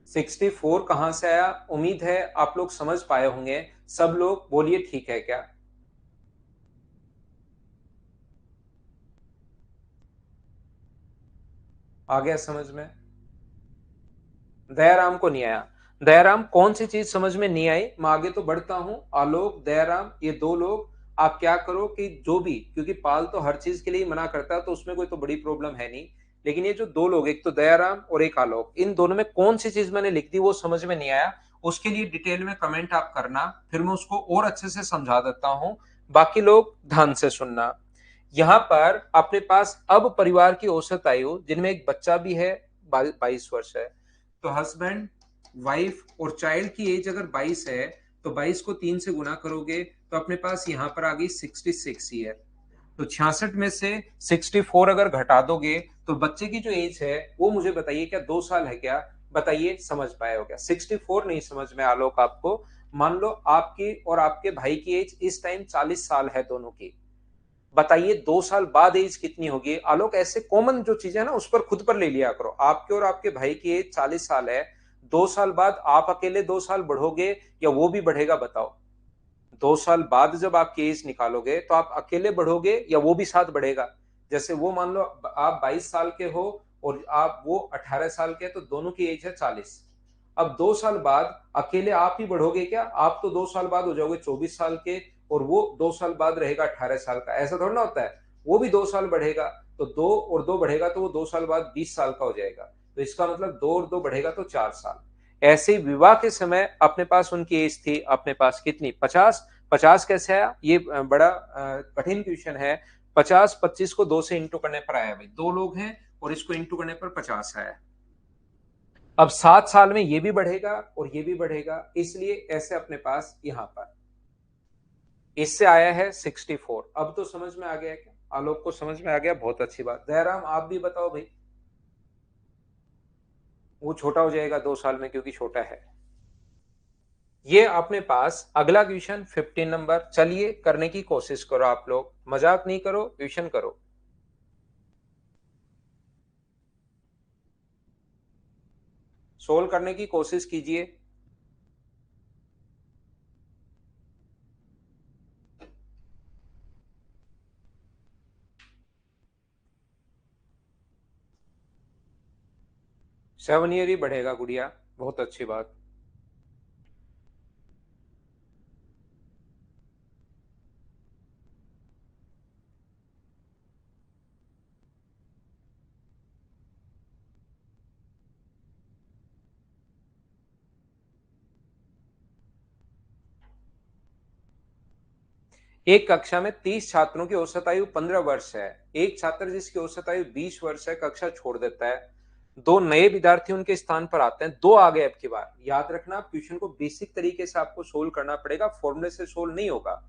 64 कहां से आया, उम्मीद है आप लोग समझ पाए होंगे। सब लोग बोलिए ठीक है क्या। आ गया समझ में। दयाराम को नहीं आया। दयाराम कौन सी चीज समझ में नहीं आई, मैं आगे तो बढ़ता हूं। आलोक, दयाराम, ये दो लोग, आप क्या करो कि जो भी, क्योंकि पाल तो हर चीज के लिए मना करता है तो उसमें कोई तो बड़ी प्रॉब्लम है नहीं। लेकिन ये जो दो लोग, एक तो दयाराम और एक आलोक, इन दोनों में कौन सी चीज मैंने लिख दी वो समझ में नहीं आया, उसके लिए डिटेल में कमेंट आप करना, फिर मैं उसको और अच्छे से समझा देता हूं। बाकी लोग ध्यान से सुनना। यहाँ पर अपने पास अब परिवार की औसत आयु जिनमें एक बच्चा भी है, 22 वर्ष है। तो हस्बैंड, वाइफ और चाइल्ड की एज अगर 22 है, तो 22 को 3 से गुना करोगे तो अपने पास यहां पर आ गई 66 ईयर। तो 66 में से 64 अगर घटा दोगे तो बच्चे की जो एज है वो मुझे बताइए, क्या 2 साल है क्या। बताइए, समझ पाए हो क्या। 64 नहीं समझ में आलोक आपको। मान लो आपकी और आपके भाई की एज इस टाइम 40 साल है दोनों की। बताइए 2 साल बाद एज कितनी होगी। आलोक ऐसे कॉमन जो चीजें है ना उस पर खुद पर ले लिया करो। आपके और आपके भाई की एज 40 साल है, 2 साल बाद आप अकेले 2 साल बढ़ोगे या वो भी बढ़ेगा, बताओ। 2 साल बाद जब आप केस निकालोगे तो आप अकेले बढ़ोगे या वो भी साथ बढ़ेगा। जैसे वो मान लो आप 22 साल के हो और आप वो 18 साल के, तो दोनों की एज है 40। अब 2 साल बाद अकेले आप ही बढ़ोगे क्या, आप तो 2 साल बाद हो जाओगे 24 साल के, और वो 2 साल बाद रहेगा 18 साल का, ऐसा थोड़ा ना होता है। वो भी 2 साल बढ़ेगा, तो 2 और 2 बढ़ेगा तो वो 2 साल बाद 20 साल का हो जाएगा। तो इसका मतलब 2 और 2 बढ़ेगा तो 4 साल। ऐसे ही विवाह के समय अपने पास उनकी एज थी अपने पास कितनी, 50। 50 कैसे आया, ये बड़ा कठिन क्वेश्चन है। 50 25 को 2 से इंटू करने पर आया भाई, दो लोग हैं और इसको इंटू करने पर 50 आया। अब 7 साल में ये भी बढ़ेगा और ये भी बढ़ेगा, इसलिए ऐसे अपने पास यहां पर इससे आया है 64। अब तो समझ में आ गया क्या, आलोक को समझ में आ गया, बहुत अच्छी बात। दयाराम आप भी बताओ भाई। वो छोटा हो जाएगा 2 साल में क्योंकि छोटा है। ये अपने पास अगला क्वेश्चन 15 नंबर, चलिए करने की कोशिश करो आप लोग, मजाक नहीं करो, क्वेश्चन करो। सोल्व करने की कोशिश कीजिए। सेवन ईयर ही बढ़ेगा गुड़िया, बहुत अच्छी बात। एक कक्षा में 30 छात्रों की औसत आयु 15 वर्ष है। एक छात्र जिसकी औसत आयु 20 वर्ष है कक्षा छोड़ देता है। दो नए विद्यार्थी उनके स्थान पर आते हैं, दो आ गए। अब की बार याद रखना, क्वेश्चन को बेसिक तरीके से आपको सोल्व करना पड़ेगा, फॉर्मूले से सोल्व नहीं होगा।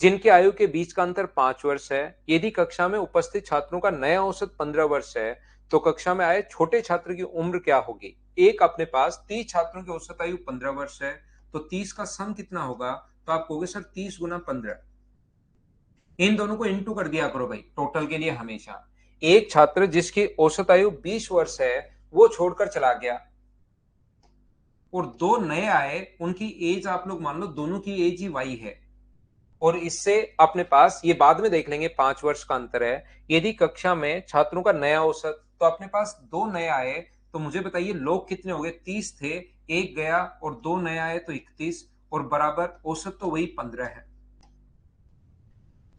जिनके आयु के बीच का अंतर 5 वर्ष है। यदि कक्षा में उपस्थित छात्रों का नया औसत 15 वर्ष है तो कक्षा में आए छोटे छात्र की उम्र क्या होगी? एक अपने पास 30 छात्रों की औसत आयु 15 वर्ष है, तो 30 का सम कितना होगा? तो आप कहोगे सर 30 गुना 15। इन दोनों को इंटू कर दिया करो भाई टोटल के लिए हमेशा। एक छात्र जिसकी औसत आयु 20 वर्ष है वो छोड़कर चला गया, और दो नए आए, उनकी एज आप लोग मान लो दोनों की एज ही वाई है। और इससे अपने पास ये बाद में देख लेंगे 5 वर्ष का अंतर है। यदि कक्षा में छात्रों का नया औसत, तो अपने पास दो नए आए, तो मुझे बताइए लोग कितने हो गए? 30 थे, एक गया और दो नए आए तो 31, और बराबर औसत तो वही 15 है।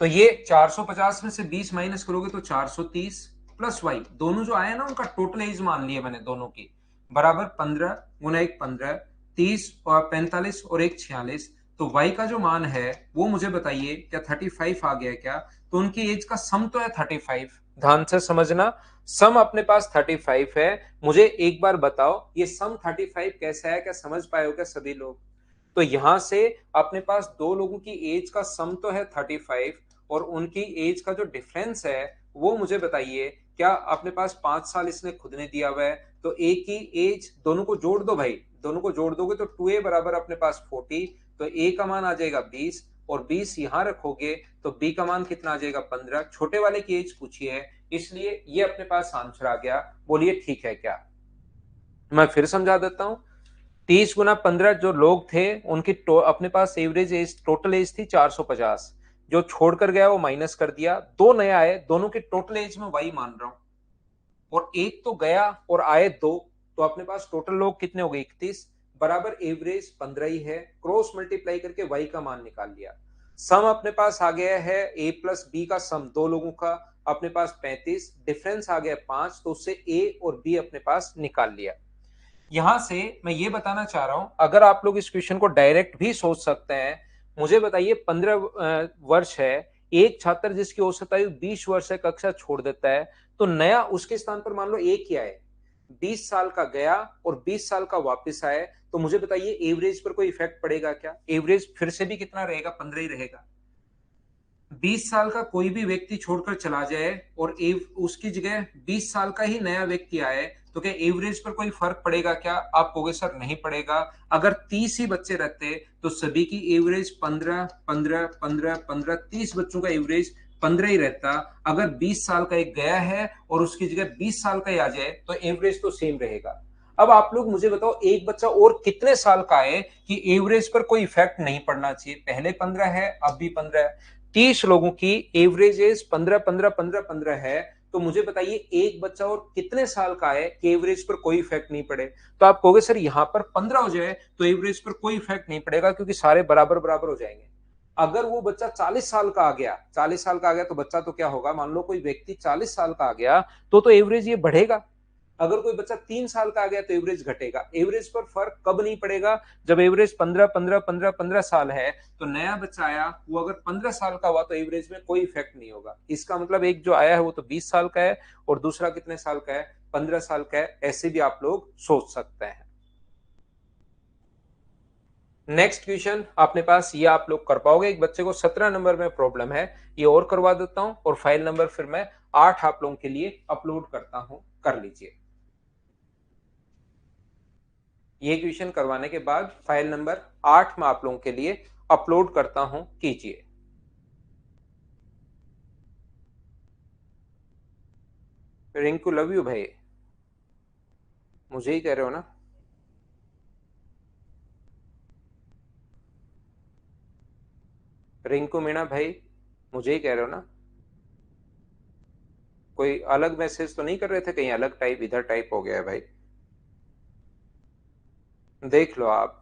तो ये 450 में से 20 माइनस करोगे तो 430 प्लस वाई, दोनों जो आए ना उनका टोटल एज मान लिया मैंने दोनों की, बराबर 15 गुना एक 15, 30 और 45 और एक 46। तो वाई का जो मान है वो मुझे बताइए, क्या 35 आ गया क्या? तो उनकी एज का सम तो है 35। ध्यान से समझना, सम अपने पास 35 है। मुझे एक बार बताओ ये सम 35 कैसा है? क्या समझ पाए हो क्या सभी लोग? तो यहां से अपने पास दो लोगों की एज का सम तो है 35, और उनकी एज का जो डिफरेंस है वो मुझे बताइए। क्या अपने पास 5 साल इसने खुद ने दिया हुआ है, तो एक ही एज, दोनों को जोड़ दो भाई, दोनों को जोड़ दोगे तो 2a बराबर अपने पास 40, तो a का मान आ जाएगा 20, और 20 यहां रखोगे तो b का मान कितना आ जाएगा 15। छोटे वाले की एज पूछी है, इसलिए ये अपने पास आंसर आ गया। बोलिए ठीक है क्या? मैं फिर समझा देता हूं। 30 गुना 15 जो लोग थे उनकी अपने पास एवरेज एज, टोटल एज थी 450। जो छोड़कर गया वो माइनस कर दिया, दो नए आए, दोनों की टोटल एज में वही मान रहा हूं, और एक तो गया और आए दो, तो अपने पास टोटल लोग कितने हो गए? 31, बराबर एवरेज 15 ही है। क्रॉस मल्टीप्लाई करके वाई का मान निकाल लिया। सम अपने पास आ गया है ए प्लस बी का सम, दो लोगों का अपने पास 35, डिफरेंस आ गया 5, तो उससे ए और बी अपने पास निकाल लिया। यहां से मैं ये बताना चाह रहा हूं, अगर आप लोग इस क्वेश्चन को डायरेक्ट भी सोच सकते हैं। मुझे बताइए 15 वर्ष है, एक छात्र जिसकी औसत आयु 20 वर्ष है कक्षा छोड़ देता है, तो नया उसके स्थान पर मान लो एक ही आए, 20 साल का गया और 20 साल का वापस आए, तो मुझे बताइए एवरेज पर कोई इफेक्ट पड़ेगा क्या? एवरेज फिर से भी कितना रहेगा? 15 ही रहेगा। 20 साल का कोई भी व्यक्ति छोड़कर चला जाए और उसकी जगह 20 साल का ही नया व्यक्ति आए, तो क्या एवरेज पर कोई फर्क पड़ेगा क्या? आप कहोगे सर नहीं पड़ेगा। अगर 30 ही बच्चे रहते तो सभी की एवरेज 15 15 15 15, 30 बच्चों का एवरेज 15 ही रहता। अगर 20 साल का एक गया है और उसकी जगह 20 साल का ही आ जाए तो एवरेज तो सेम रहेगा। अब आप लोग मुझे बताओ एक बच्चा और कितने साल का है कि एवरेज पर कोई इफेक्ट नहीं पड़ना चाहिए? पहले 15 है, अब भी 15 है। 30 लोगों की एवरेज एज 15 15 15 15 है, तो मुझे बताइए एक बच्चा और कितने साल का है कि एवरेज पर कोई इफेक्ट नहीं पड़े? तो आप कहोगे सर यहां पर 15 हो जाए तो एवरेज पर कोई इफेक्ट नहीं पड़ेगा, क्योंकि सारे बराबर बराबर हो जाएंगे। अगर वो बच्चा 40 साल का आ गया, 40 साल का आ गया तो बच्चा तो क्या होगा? मान लो कोई व्यक्ति 40 साल का आ गया तो एवरेज ये बढ़ेगा। अगर कोई बच्चा 3 साल का आ गया तो एवरेज घटेगा। एवरेज पर फर्क कब नहीं पड़ेगा? जब एवरेज 15 15 15 15 साल है, तो नया बच्चा आया वो अगर 15 साल का हुआ तो एवरेज में कोई इफेक्ट नहीं होगा। इसका मतलब एक जो आया है वो तो 20 साल का है, और दूसरा कितने साल का है? 15 साल का है। ऐसे भी आप लोग सोच सकते हैं। नेक्स्ट क्वेश्चन अपने पास ये आप लोग कर पाओगे। एक बच्चे को 17 नंबर में प्रॉब्लम है, ये और करवा देता हूं, और फाइल नंबर फिर मैं 8 आप लोगों के लिए अपलोड करता हूं, कर लीजिए। ये क्वेश्चन करवाने के बाद फाइल नंबर 8 में आप लोगों के लिए अपलोड करता हूं, कीजिए। रिंकू लव यू भाई, मुझे ही कह रहे हो ना? रिंकू मीणा भाई, मुझे ही कह रहे हो ना? कोई अलग मैसेज तो नहीं कर रहे थे? कहीं अलग टाइप इधर टाइप हो गया है भाई, देख लो आप।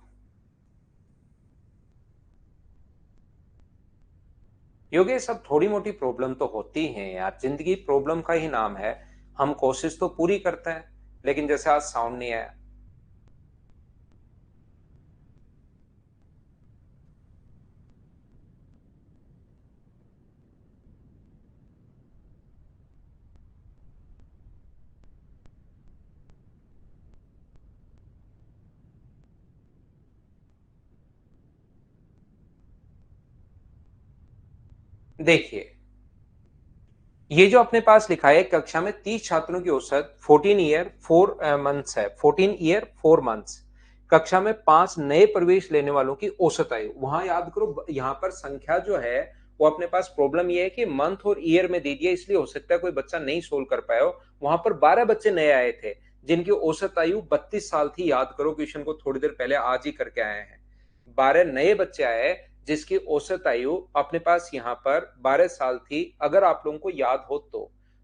योगेश सब थोड़ी मोटी प्रॉब्लम तो होती है यार, जिंदगी प्रॉब्लम का ही नाम है। हम कोशिश तो पूरी करते हैं, लेकिन जैसे आज साउंड नहीं आया। देखिए, ये जो अपने पास लिखा है कक्षा में 30 छात्रों की औसत 14 ईयर 4 मंथ्स है, 14 ईयर 4 मंथ्स। कक्षा में 5 नए प्रवेश लेने वालों की औसत आयु, वहां याद करो यहाँ पर संख्या जो है वो अपने पास प्रॉब्लम ये है कि मंथ और ईयर में दे दिया, इसलिए हो सकता है कोई बच्चा नहीं सोल्व कर पाया हो। वहां पर 12 बच्चे नए आए थे जिनकी औसत आयु 32 साल थी। याद करो, क्वेश्चन को थोड़ी देर पहले आज ही करके आए हैं। 12 नए बच्चे आए जिसकी औसत आयु अपने पास यहाँ पर 12 साल थी, अगर आप लोगों को याद हो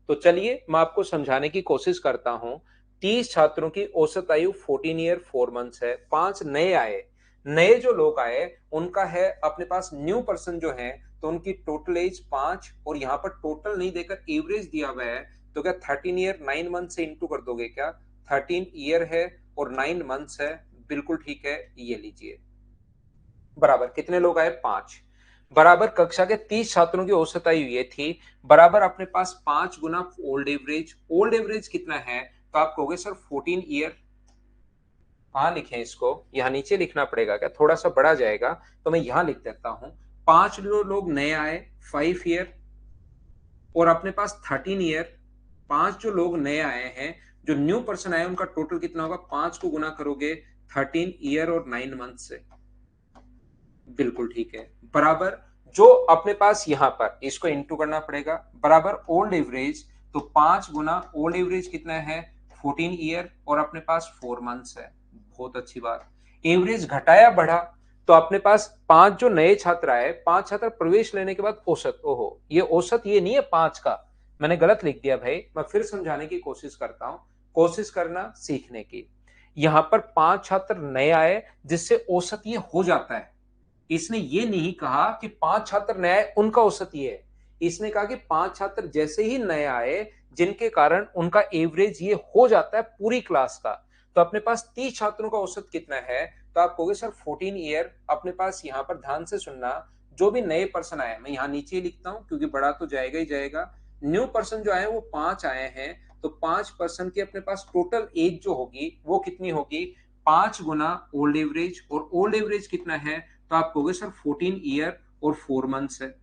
तो चलिए मैं आपको समझाने की कोशिश करता हूं। 30 छात्रों की औसत आयु 14 ईयर 4 मंथ्स है। 5 नए आए, नए जो लोग आए उनका है अपने पास न्यू पर्सन जो है, तो उनकी टोटल एज 5, और यहाँ पर टोटल नहीं देकर एवरेज दिया हुआ है। तो क्या 13 ईयर 9 मंथ से इंटू कर दोगे क्या? 13 ईयर है और 9 मंथ्स है, बिल्कुल ठीक है, ये लीजिए। बराबर कितने लोग आए? 5। बराबर कक्षा के 30 छात्रों की औसत आयु ये थी, बराबर अपने पास 5 गुना ओल्ड एवरेज। ओल्ड एवरेज कितना है? तो आप कहोगे सर 14 ईयर। कहां लिखें इसको? यहां नीचे लिखना पड़ेगा क्या? थोड़ा सा बड़ा जाएगा, तो मैं यहां लिख देता हूं। 5 लोग नए आए 5 ईयर, और अपने पास 13 ईयर। 5 जो लोग नए आए हैं, जो न्यू पर्सन आए, उनका टोटल कितना होगा? 5 को गुना करोगे 13 ईयर और 9 मंथ से, बिल्कुल ठीक है। बराबर जो अपने पास यहां पर इसको इंटू करना पड़ेगा, बराबर ओल्ड एवरेज। तो 5 गुना ओल्ड एवरेज कितना है? 14 ईयर, और अपने पास 4 मंथ्स है। बहुत अच्छी बात। एवरेज घटाया बढ़ा, तो अपने पास 5 जो नए छात्र आए, 5 छात्र प्रवेश लेने के बाद औसत, ओहो ये औसत ये नहीं है 5 का, मैंने गलत लिख दिया भाई। मैं फिर समझाने की कोशिश करता हूं, कोशिश करना सीखने की। यहां पर 5 छात्र नए आए जिससे औसत ये हो जाता है। इसने ये नहीं कहा कि 5 छात्र नए आए उनका औसत ये है। इसने कहा कि 5 छात्र जैसे ही नए आए जिनके कारण उनका एवरेज ये हो जाता है पूरी क्लास का। तो अपने पास 30 छात्रों का औसत कितना है? तो आप कहोगे सर 14 ईयर। अपने पास यहां पर ध्यान से सुनना, जो भी नए पर्सन आए, मैं यहां नीचे लिखता हूं क्योंकि बड़ा तो जाएगा ही जाएगा। न्यू पर्सन जो आए वो 5 आए हैं, तो 5 पर्सन की अपने पास टोटल एज जो होगी वो कितनी होगी? 5 गुना ओल्ड एवरेज, और ओल्ड एवरेज कितना है? तो आप कहोगे सर 14 ईयर और 4 मंथ्स है।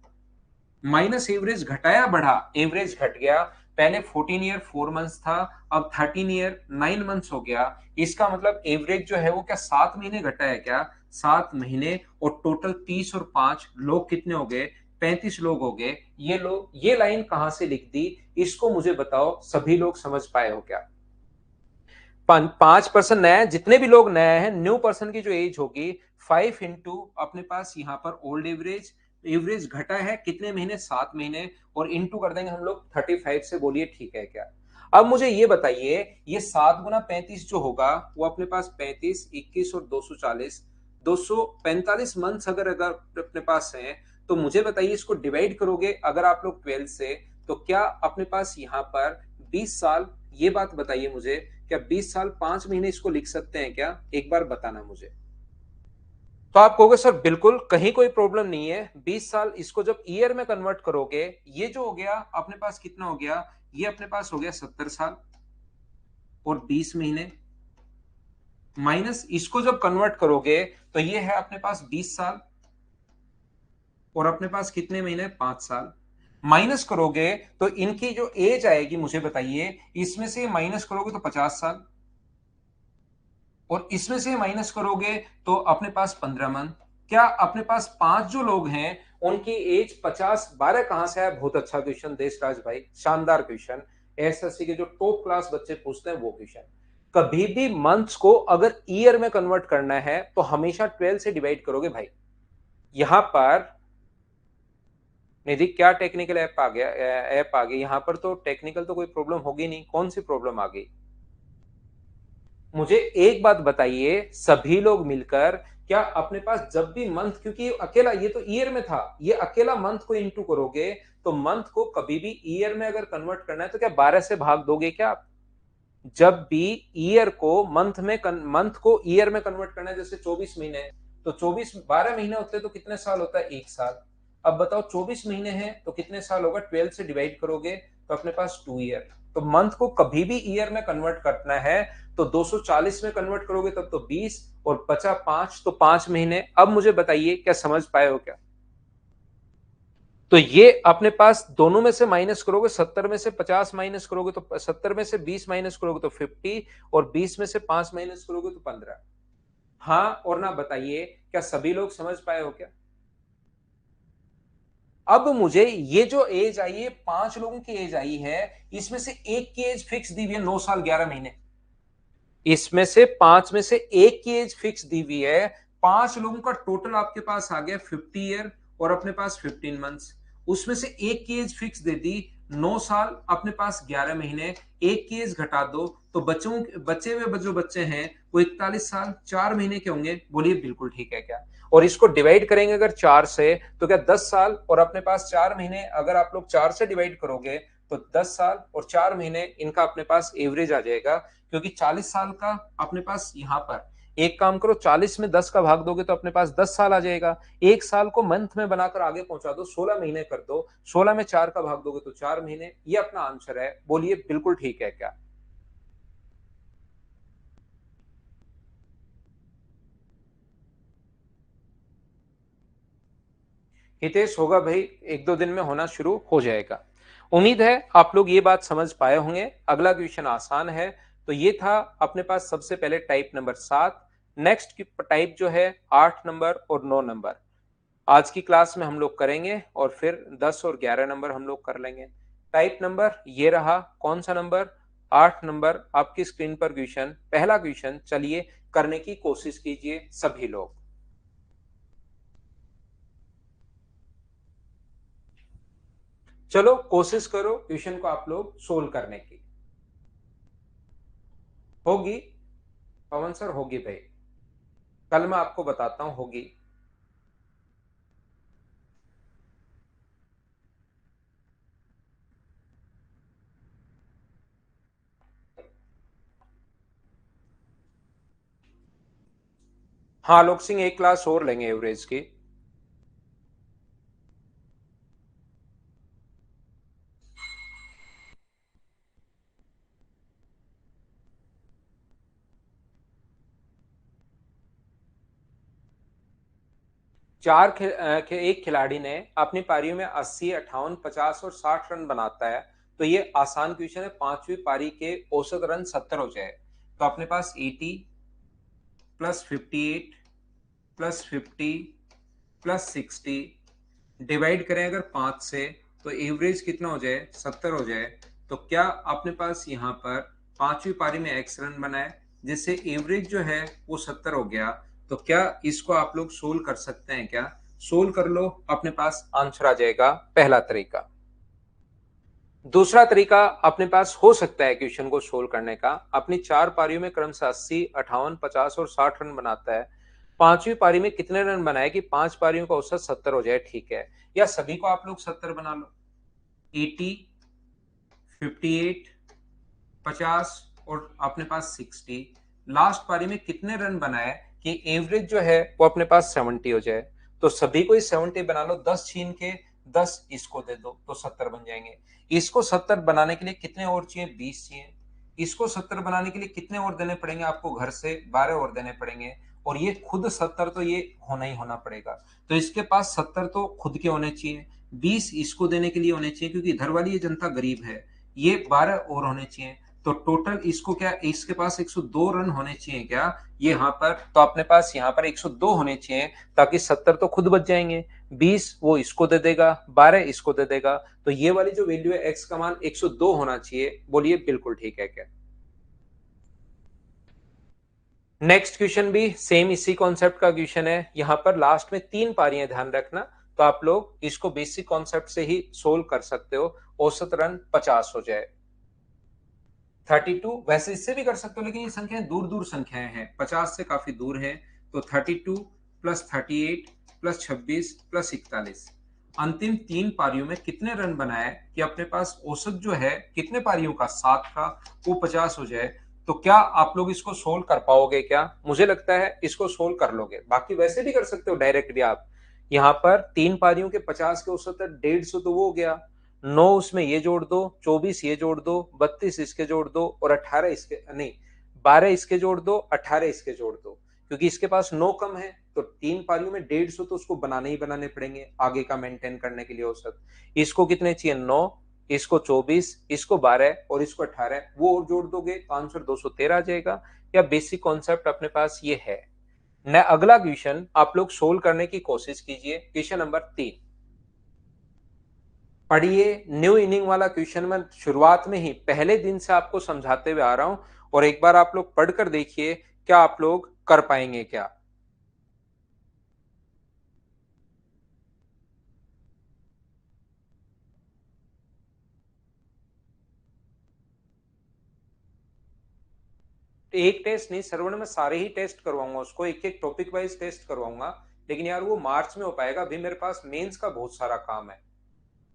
माइनस एवरेज घटाया बढ़ा, एवरेज घट गया। पहले 14 ईयर 4 मंथ्स था, अब 13 ईयर 9 मंथ्स हो गया। इसका मतलब एवरेज जो है वो क्या 7 महीने घटा है क्या? 7 महीने, और टोटल 30 और 5 लोग कितने हो गए? 35 लोग हो गए। ये लोग, ये लाइन कहां से लिख दी? इसको मुझे बताओ, सभी लोग समझ पाए हो क्या? 5% नया है, जितने भी लोग नए हैं, न्यू पर्सन की जो एज होगी 5 इंटू अपने पास यहाँ पर ओल्ड एवरेज। एवरेज घटा है कितने महीने? 7 महीने, और इंटू कर देंगे हम लोग 35 से। बोलिए ठीक है क्या? अब मुझे ये बताइए, ये 7 गुना 35 जो होगा वो अपने पास 35, 21 और 240, 245 मंथ्स अगर अगर अपने पास है, तो मुझे बताइए इसको डिवाइड करोगे अगर आप लोग 12 से, तो क्या अपने पास यहाँ पर 20 साल, ये बात बताइए मुझे, क्या 20 साल 5 महीने इसको लिख सकते हैं क्या? एक बार बताना मुझे। तो आप कहोगे सर बिल्कुल, कहीं कोई प्रॉब्लम नहीं है। 20 साल इसको जब ईयर में कन्वर्ट करोगे, ये जो हो गया अपने पास कितना हो गया? ये अपने पास हो गया 70 साल और 20 महीने, माइनस इसको जब कन्वर्ट करोगे तो ये है अपने पास 20 साल और अपने पास कितने महीने? 5 साल। माइनस करोगे तो इनकी जो एज आएगी मुझे बताइए, इसमें से माइनस करोगे तो 50 साल, और इसमें से माइनस करोगे तो अपने पास 15 मंथ। क्या अपने पास 5 जो लोग हैं उनकी एज 50? 12 कहां से आया? बहुत अच्छा क्वेश्चन देशराज भाई, शानदार क्वेश्चन। एसएससी के जो टॉप क्लास बच्चे पूछते हैं वो क्वेश्चन। कभी भी मंथ्स को अगर ईयर में कन्वर्ट करना है तो हमेशा 12 से डिवाइड करोगे भाई। यहां पर निधि क्या टेक्निकल ऐप आ गया? ऐप आ गई यहां पर, तो टेक्निकल तो कोई प्रॉब्लम होगी नहीं। कौन सी प्रॉब्लम आ गई? मुझे एक बात बताइए, सभी लोग मिलकर, क्या अपने पास जब भी मंथ, क्योंकि अकेला ये तो ईयर में था, ये अकेला मंथ को इंटू करोगे, तो मंथ को कभी भी ईयर में अगर कन्वर्ट करना है तो क्या 12 से भाग दोगे क्या आप? जब भी ईयर को मंथ को ईयर में कन्वर्ट करना है, जैसे 24 महीने हैं, तो 24 12 महीने होते हैं तो कितने साल होता है? 1 साल। अब बताओ 24 महीने हैं तो कितने साल होगा? 12 से डिवाइड करोगे तो अपने पास 2 ईयर। तो मंथ को कभी भी ईयर में कन्वर्ट करना है तो 240 में कन्वर्ट करोगे तब तो 20, और बचा 5 तो 5 महीने। अब मुझे बताइए क्या समझ पाए हो क्या? तो ये अपने पास दोनों में से माइनस करोगे, 70 में से 50 माइनस करोगे तो 70 में से 20 माइनस करोगे तो 50, और 20 में से 5 माइनस करोगे तो 15। हाँ और ना बताइए, क्या सभी लोग समझ पाए हो क्या? अब मुझे ये जो एज आई है, 5 लोगों की एज आई है, इसमें से एक की एज फिक्स दी हुई है 9 साल 11 महीने। इसमें से 5 में से एक की एज फिक्स दी हुई है। 5 लोगों का टोटल आपके पास आ गया 50 ईयर, और अपने पास 15 मंथ्स। उसमें से एक की एज फिक्स दे दी 9 साल, अपने पास 11 महीने। एक की एज घटा दो तो बचे हुए जो बच्चे हैं वो 41 साल 4 महीने के होंगे। बोलिए बिल्कुल ठीक है क्या? और इसको डिवाइड करेंगे अगर 4 से, तो क्या 10 साल और अपने पास 4 महीने, अगर आप लोग 4 से डिवाइड करोगे तो 10 साल और 4 महीने इनका अपने पास एवरेज आ जाएगा। क्योंकि 40 साल का अपने पास यहां पर, एक काम करो, 40 में 10 का भाग दोगे तो अपने पास 10 साल आ जाएगा। एक साल को मंथ में बनाकर आगे पहुंचा दो, 16 महीने कर दो, 16 में 4 का भाग दोगे तो 4 महीने। ये अपना आंसर है। बोलिए बिल्कुल ठीक है क्या? हितेश होगा भाई, एक दो दिन में होना शुरू हो जाएगा। उम्मीद है आप लोग ये बात समझ पाए होंगे। अगला क्वेश्चन आसान है। तो ये था अपने पास सबसे पहले टाइप नंबर 7। नेक्स्ट टाइप जो है 8 नंबर और 9 नंबर आज की क्लास में हम लोग करेंगे, और फिर 10 और 11 नंबर हम लोग कर लेंगे। टाइप नंबर ये रहा, कौन सा नंबर? 8 नंबर। आपकी स्क्रीन पर क्वेश्चन, पहला क्वेश्चन, चलिए करने की कोशिश कीजिए सभी लोग। चलो कोशिश करो क्वेश्चन को आप लोग सोल्व करने की। होगी पवन सर, होगी भाई। कल मैं आपको बताता हूं, होगी। हाँ लोग सिंह, एक क्लास और लेंगे एवरेज की। एक खिलाड़ी ने अपनी पारियों में 80, 58, 50 और 60 रन बनाता है। तो ये आसान क्वेश्चन है। पांचवी पारी के औसत रन 70 हो जाए तो अपने पास 80 प्लस 58 प्लस 50 प्लस 60 डिवाइड करें अगर 5 से, तो एवरेज कितना हो जाए? 70 हो जाए। तो क्या अपने पास यहाँ पर पांचवी पारी में एक्स रन बनाए, जिससे एवरेज जो है वो 70 हो गया। तो क्या इसको आप लोग सोल्व कर सकते हैं क्या? सोल्व कर लो, अपने पास आंसर आ जाएगा। पहला तरीका। दूसरा तरीका अपने पास हो सकता है क्वेश्चन को सोल्व करने का। अपनी 4 पारियों में क्रमशः 80, 58, 50 और 60 रन बनाता है। पांचवी पारी में कितने रन बनाए कि 5 पारियों का औसत 70 हो जाए? ठीक है, या सभी को आप लोग 70 बना लो। 80, 58, 50 और अपने पास 60। लास्ट पारी में कितने रन बनाए कि एवरेज जो है वो अपने पास 70 हो जाए? तो सभी को ही 70 बना लो। 10 छीन के 10 इसको दे दो तो 70 बन जाएंगे। इसको 70 बनाने के लिए कितने और चाहिए? 20 चाहिए। इसको 70 बनाने के लिए कितने और देने पड़ेंगे आपको? घर से 12 और देने पड़ेंगे। और ये खुद 70 तो ये होना ही होना पड़ेगा। तो इसके पास 70 तो खुद के होने चाहिए, 20 इसको देने के लिए होने चाहिए, क्योंकि इधर वाली ये जनता गरीब है। ये 12 और होने चाहिए। तो टोटल इसको क्या, इसके पास 102 रन होने चाहिए क्या ये यहाँ पर? तो अपने पास यहाँ पर 102 होने चाहिए, ताकि 70 तो खुद बच जाएंगे, 20 वो इसको दे देगा, 12 इसको दे देगा। तो ये वाली जो वैल्यू है एक्स का मान 102 होना चाहिए। बोलिए बिल्कुल ठीक है क्या? नेक्स्ट क्वेश्चन भी सेम इसी कॉन्सेप्ट का क्वेश्चन है। यहां पर लास्ट में 3 पारियां, ध्यान रखना। तो आप लोग इसको बेसिक कॉन्सेप्ट से ही सोल्व कर सकते हो। औसत रन 50 हो जाए। 32, वैसे इससे भी कर सकते हो, लेकिन ये संख्याएं दूर दूर संख्याएं हैं, 50 से काफी दूर है। तो 32 प्लस 38 प्लस 26 प्लस 41, अंतिम 3 पारियों में कितने रन बनाए कि अपने पास औसत जो है कितने पारियों का, 7 का, वो 50 हो जाए। तो क्या आप लोग इसको सोल्व कर पाओगे क्या? मुझे लगता है इसको सोल्व कर लोगे। बाकी वैसे भी कर सकते हो डायरेक्ट भी आप। यहाँ पर 3 पारियों के 50 के औसत 150, तो वो हो गया। 9 उसमें ये जोड़ दो, 24 ये जोड़ दो, 32 इसके जोड़ दो, और 18 इसके नहीं, 12 इसके जोड़ दो, 18 इसके जोड़ दो। क्योंकि इसके पास 9 कम है तो 3 पारियों में 150 तो उसको बनाने ही बनाने पड़ेंगे आगे का मेंटेन करने के लिए औसत। इसको कितने चाहिए? 9, इसको 24, इसको 12 और इसको 18, वो और जोड़ दोगे तो आंसर 213 आ जाएगा। या बेसिक कॉन्सेप्ट अपने पास ये है। न अगला क्वेश्चन आप लोग सोल्व करने की कोशिश कीजिए। क्वेश्चन नंबर 3 पढ़िए। न्यू इनिंग वाला क्वेश्चन मैं शुरुआत में ही पहले दिन से आपको समझाते हुए आ रहा हूं, और एक बार आप लोग पढ़कर देखिए क्या आप लोग कर पाएंगे क्या। एक टेस्ट नहीं श्रवण, मैं सारे ही टेस्ट करवाऊंगा उसको, एक एक टॉपिक वाइज टेस्ट करवाऊंगा। लेकिन यार वो मार्च में हो पाएगा, अभी मेरे पास मेंस का बहुत सारा काम है।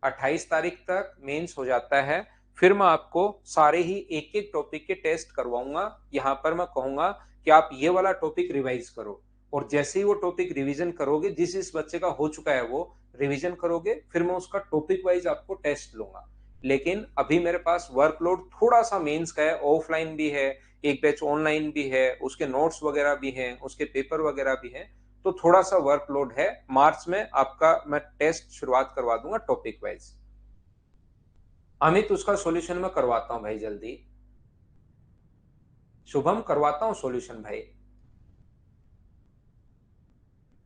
28 तारीख तक मेंस हो जाता है, फिर मैं आपको सारे ही एक एक टॉपिक के टेस्ट करवाऊंगा। यहां पर मैं कहूंगा कि आप ये वाला टॉपिक रिवाइज करो, और जैसे ही वो टॉपिक रिवीजन करोगे, जिस इस बच्चे का हो चुका है वो रिवीजन करोगे, फिर मैं उसका टॉपिक वाइज आपको टेस्ट लूंगा। लेकिन अभी मेरे पास वर्कलोड थोड़ा सा मेंस का है, ऑफलाइन भी है, एक बैच ऑनलाइन भी है, उसके नोट्स वगैरह भी हैं, उसके पेपर वगैरह भी हैं, तो थोड़ा सा वर्कलोड है। मार्च में आपका मैं टेस्ट शुरुआत करवा दूंगा टॉपिक वाइज। अमित उसका सॉल्यूशन मैं करवाता हूं भाई जल्दी। शुभम करवाता हूं सॉल्यूशन भाई।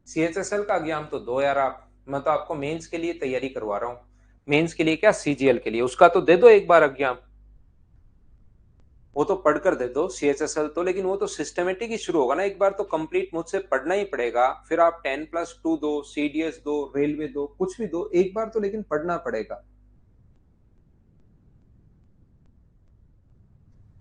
सीएचएसएल का एग्जाम तो दो यार आप, मैं तो आपको मेंस के लिए तैयारी करवा रहा हूँ। मेंस के लिए क्या, सीजीएल के लिए, उसका तो दे दो एक बार एग्जाम। वो तो पढ़कर दे दो सीएचएसएल तो, लेकिन वो तो सिस्टमेटिक ही शुरू होगा ना, एक बार तो कंप्लीट मुझसे पढ़ना ही पड़ेगा। फिर आप 10+2 दो, सीडीएस दो, रेलवे दो, कुछ भी दो, एक बार तो लेकिन पढ़ना पड़ेगा।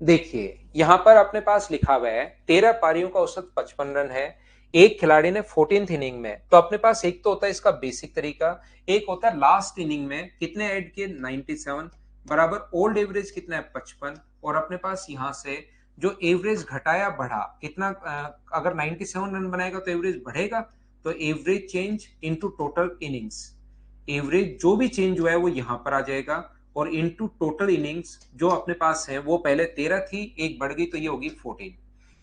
देखिए यहां पर अपने पास लिखा हुआ है 13 पारियों का औसत 55 रन है। एक खिलाड़ी ने 14th इनिंग में, तो अपने पास एक तो होता है इसका बेसिक तरीका, एक होता है लास्ट इनिंग में कितने ऐड किए 97 बराबर ओल्ड एवरेज कितना है 55, और अपने पास यहां से जो एवरेज घटाया बढ़ा कितना, अगर 97 रन बनाएगा तो एवरेज बढ़ेगा, तो average change into total innings, average जो भी चेंज हुआ है वो यहां पर आ जाएगा, और इनटू टोटल इनिंग्स जो अपने पास है वो पहले 13 थी, एक बढ़ गई तो ये होगी 14।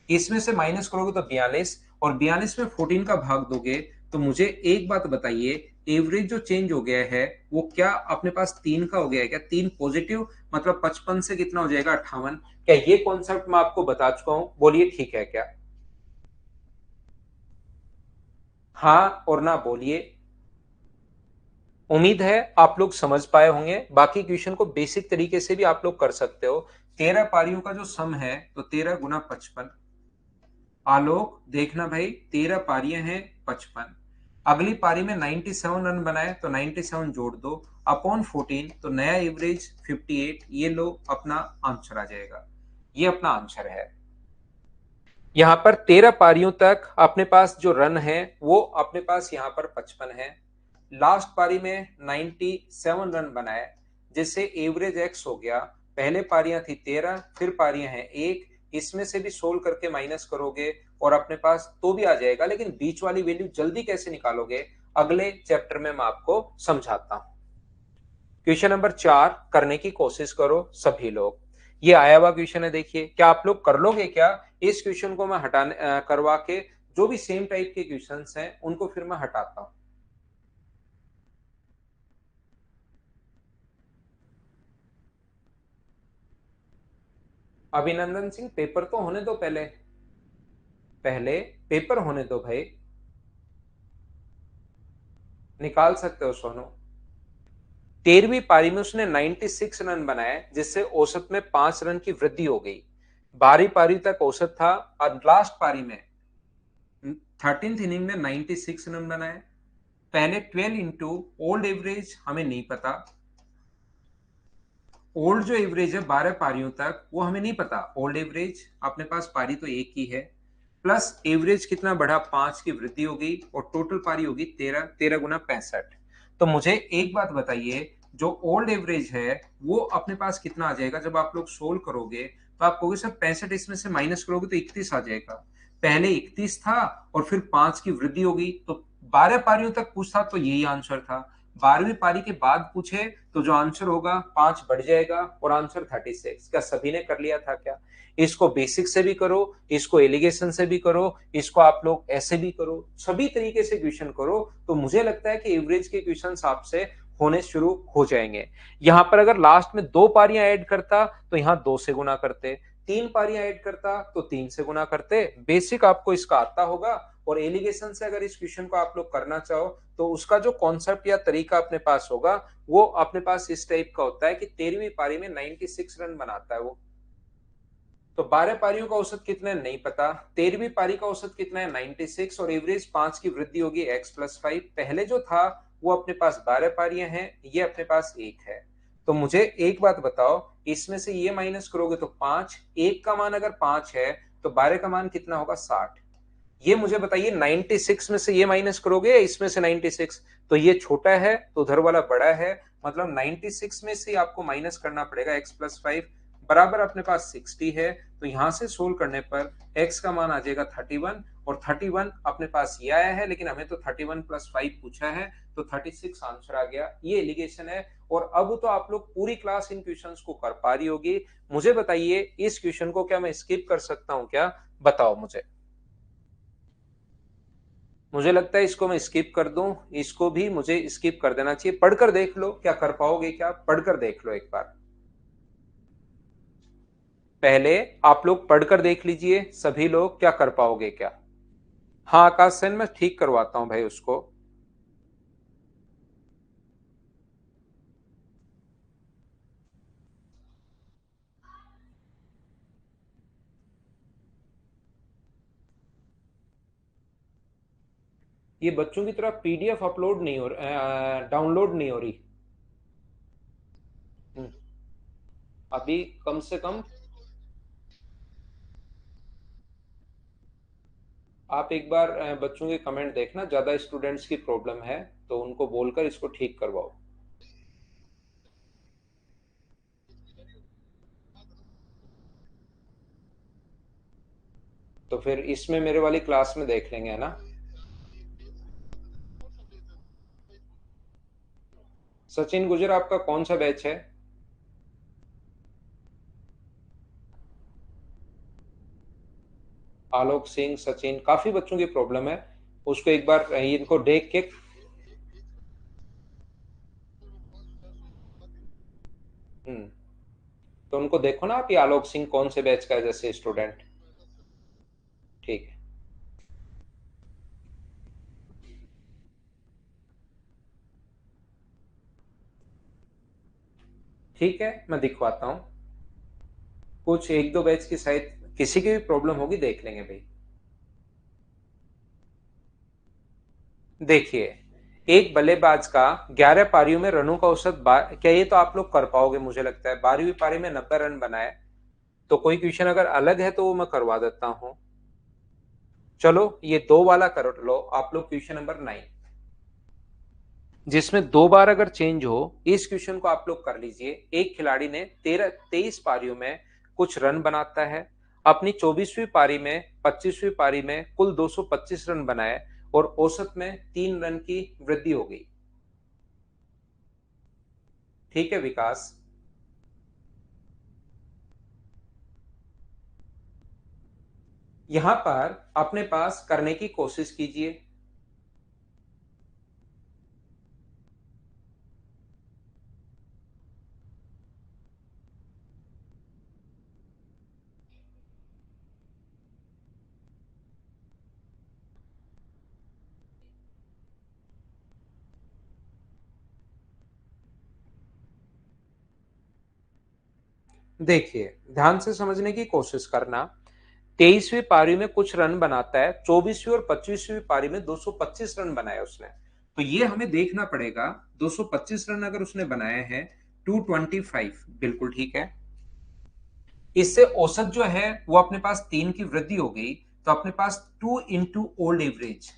इसमें से माइनस करोगे तो 42, और 42 में 14 का भाग दोगे तो मुझे एक बात बताइए, एवरेज जो चेंज हो गया है वो क्या अपने पास 3 का हो गया है क्या? 3 पॉजिटिव, मतलब 55 से कितना हो जाएगा 58। क्या ये कॉन्सेप्ट मैं आपको बता चुका हूं? बोलिए ठीक है क्या? हाँ और ना बोलिए। उम्मीद है आप लोग समझ पाए होंगे। बाकी क्वेश्चन को बेसिक तरीके से भी आप लोग कर सकते हो। 13 पारियों का जो सम है तो 13 × 55। आलोक देखना भाई, 13 पारियां हैं 55, अगली पारी में 97 रन बनाए तो 97 जोड़ दो अपॉन 14, तो नया एवरेज 58। ये लो अपना आंसर आ जाएगा, ये अपना आंसर है। यहाँ पर 13 पारियों तक अपने पास जो रन है वो अपने पास यहाँ पर 55 है। लास्ट पारी में 97 रन बनाए, जिससे एवरेज एक्स हो गया। पहले पारियां थी 13, फिर पारियां हैं एक, इसमें से भी सोल्व करके माइनस करोगे और अपने पास तो भी आ जाएगा, लेकिन बीच वाली वैल्यू जल्दी कैसे निकालोगे अगले चैप्टर में मैं आपको समझाता हूं। क्वेश्चन नंबर 4 करने की कोशिश करो सभी लोग। ये आया हुआ क्वेश्चन है, देखिए क्या आप लोग कर लोगे क्या? इस क्वेश्चन को मैं हटाने करवा के जो भी सेम टाइप के क्वेश्चंस हैं उनको फिर मैं हटाता हूं। अभिनंदन सिंह पेपर तो होने दो पहले, पहले पेपर होने दो भाई। निकाल सकते हो सोनू। 13वीं पारी में उसने 96 रन बनाए, जिससे औसत में 5 रन की वृद्धि हो गई। 12वीं पारी तक औसत था, और लास्ट पारी में 13th इनिंग में 96 रन बनाए। पहले 12 इंटू ओल्ड एवरेज हमें नहीं पता, ओल्ड जो एवरेज है 12 पारियों तक वो हमें नहीं पता, ओल्ड एवरेज अपने पास पारी तो एक ही है, प्लस एवरेज कितना बढ़ा 5 की वृद्धि हो गई, और टोटल पारी होगी 13, 13 × 65। तो मुझे एक बात बताइए, जो ओल्ड एवरेज है वो अपने पास कितना आ जाएगा? जब आप लोग सोल्व करोगे तो आप कहोगे सर 65, इसमें से माइनस करोगे तो 31 आ जाएगा। पहले 31 था और फिर 5 की वृद्धि हो गई, तो 12 पारियों तक पूछता तो यही आंसर था। 12वीं पारी के बाद पूछे तो जो आंसर होगा 5 बढ़ जाएगा और आंसर 36। क्या सभी ने कर लिया था क्या? इसको बेसिक से भी करो, इसको एलिगेशन से भी करो, इसको आप लोग ऐसे भी करो, सभी तरीके से क्वेश्चन करो, तो मुझे लगता है कि एवरेज के क्वेश्चन आपसे होने शुरू हो जाएंगे। यहां पर अगर लास्ट में 2 पारियां ऐड करता तो यहां 2 से गुना करते, 3 पारियां ऐड करता तो 3 से गुना करते। बेसिक आपको इसका आता होगा, और एलिगेशन से अगर इस क्वेश्चन को आप लोग करना चाहो तो उसका जो कॉन्सेप्ट या तरीका अपने पास होगा वो अपने पास इस टाइप का होता है कि 13वीं पारी में 96 रन बनाता है वो। तो 12 पारियों का औसत कितना है नहीं पता, 13वीं पारी का औसत कितना है 96, और एवरेज 5 की वृद्धि होगी x+5। पहले जो था वो अपने पास 12 पारियां हैं, ये अपने पास एक है। तो मुझे एक बात बताओ, इसमें से ये माइनस करोगे तो 5, एक का मान अगर 5 है तो 12 का मान कितना होगा 60। ये मुझे बताइए 96 में से ये माइनस करोगे इसमें से 96, तो ये छोटा है तो उधर वाला बड़ा है, मतलब 96 में से आपको माइनस करना पड़ेगा x+5, बराबर अपने पास 60 है। तो यहां से सोल्व करने पर x का मान आ जाएगा 31, और 31 अपने पास ये आया है, लेकिन हमें तो 31+5 पूछा है, तो 36 आंसर आ गया। ये एलिगेशन है। और अब तो आप लोग पूरी क्लास इन क्वेश्चंस को कर पा रही होगी। मुझे बताइए इस क्वेश्चन को क्या मैं स्किप कर सकता हूं क्या? बताओ मुझे। मुझे लगता है इसको मैं स्किप कर दूं, इसको भी मुझे स्किप कर देना चाहिए। पढ़कर देख लो, क्या कर पाओगे क्या? पढ़कर देख लो एक बार। पहले आप लोग पढ़कर देख लीजिए, सभी लोग क्या कर पाओगे क्या? हाँ आकाश सेन, मैं ठीक करवाता हूं भाई उसको। ये बच्चों की तरफ पीडीएफ अपलोड नहीं हो डाउनलोड नहीं हो रही। हम्म, अभी कम से कम आप एक बार बच्चों के कमेंट देखना, ज्यादा स्टूडेंट्स की प्रॉब्लम है तो उनको बोलकर इसको ठीक करवाओ। तो फिर इसमें मेरे वाली क्लास में देख लेंगे, है ना? सचिन गुजर आपका कौन सा बैच है? आलोक सिंह, सचिन, काफी बच्चों की प्रॉब्लम है। उसको एक बार इनको देख के। हम्म। तो उनको देखो ना आप, ये आलोक सिंह कौन से बैच का है जैसे स्टूडेंट। ठीक है। ठीक है, मैं दिखवाता हूँ। कुछ एक दो बैच की शायद किसी की भी प्रॉब्लम होगी, देख लेंगे भाई। देखिए, एक बल्लेबाज का 11 पारियों में रनों का औसत क्या ये तो आप लोग कर पाओगे मुझे लगता है। 12वीं पारी में 90 रन बनाए, तो कोई क्वेश्चन अगर अलग है तो वो मैं करवा देता हूँ। चलो ये दो वाला कर लो आप लोग, क्वेश्चन नंबर 9, जिसमें 2 बार अगर चेंज हो, इस क्वेश्चन को आप लोग कर लीजिए। एक खिलाड़ी ने 23 पारियों में कुछ रन बनाता है, अपनी 24वीं पारी में 25वीं पारी में कुल 225 रन बनाए, और औसत में 3 रन की वृद्धि हो गई। ठीक है विकास? यहां पर अपने पास करने की कोशिश कीजिए। देखिए, ध्यान से समझने की कोशिश करना। 23वीं पारी में कुछ रन बनाता है, 24वीं और 25वीं पारी में 225 रन बनाए उसने। तो ये हमें देखना पड़ेगा, 225 रन अगर उसने बनाए हैं, 225 बिल्कुल ठीक है। इससे औसत जो है वो अपने पास 3 की वृद्धि हो गई, तो अपने पास 2 इंटू ओल्ड एवरेज,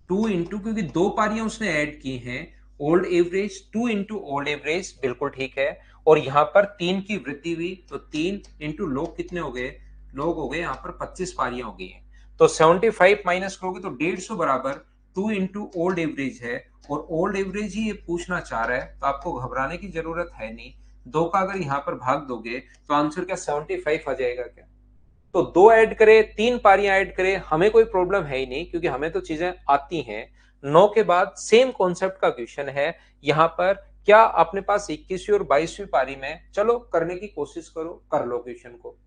2 इंटू, क्योंकि 2 पारियां उसने ऐड की हैं, old average, 2 into old average बिल्कुल ठीक है। और यहां पर 3 की वृद्धि हुई, तो 3 इंटू लोग कितने हो गए? लोग हो गए यहाँ पर 25 पारियां हो गई हैं। तो 75 माइनस करोगे तो 150 बराबर टू इंटू ओल्ड एवरेज है और ओल्ड एवरेज ही ये पूछना चाह रहा है, तो आपको घबराने की जरूरत है नहीं। दो का अगर यहाँ पर भाग दोगे तो आंसर क्या 75 आ जाएगा क्या? तो दो ऐड करे, तीन पारियां ऐड करे, हमें कोई प्रॉब्लम है ही नहीं, क्योंकि हमें तो चीजें आती हैं। नौ के बाद सेम कॉन्सेप्ट का क्वेश्चन है यहाँ पर। क्या अपने पास 21वीं और 22वीं पारी में, चलो करने की कोशिश करो, कर लो क्वेश्चन को।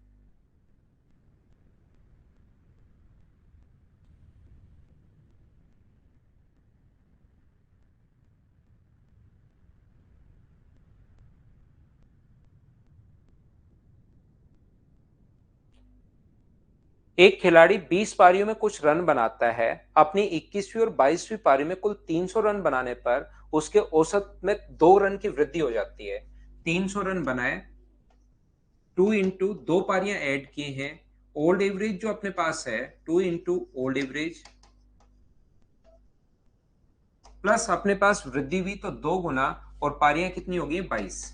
एक खिलाड़ी 20 पारियों में कुछ रन बनाता है, अपनी 21वीं और 22वीं पारी में कुल 300 रन बनाने पर उसके औसत में 2 रन की वृद्धि हो जाती है। 300 रन बनाए, टू इंटू दो पारियां ऐड की हैं, ओल्ड एवरेज जो अपने पास है, two into old average, plus अपने पास वृद्धि हुई तो दो गुना, और पारियां कितनी होगी? 22।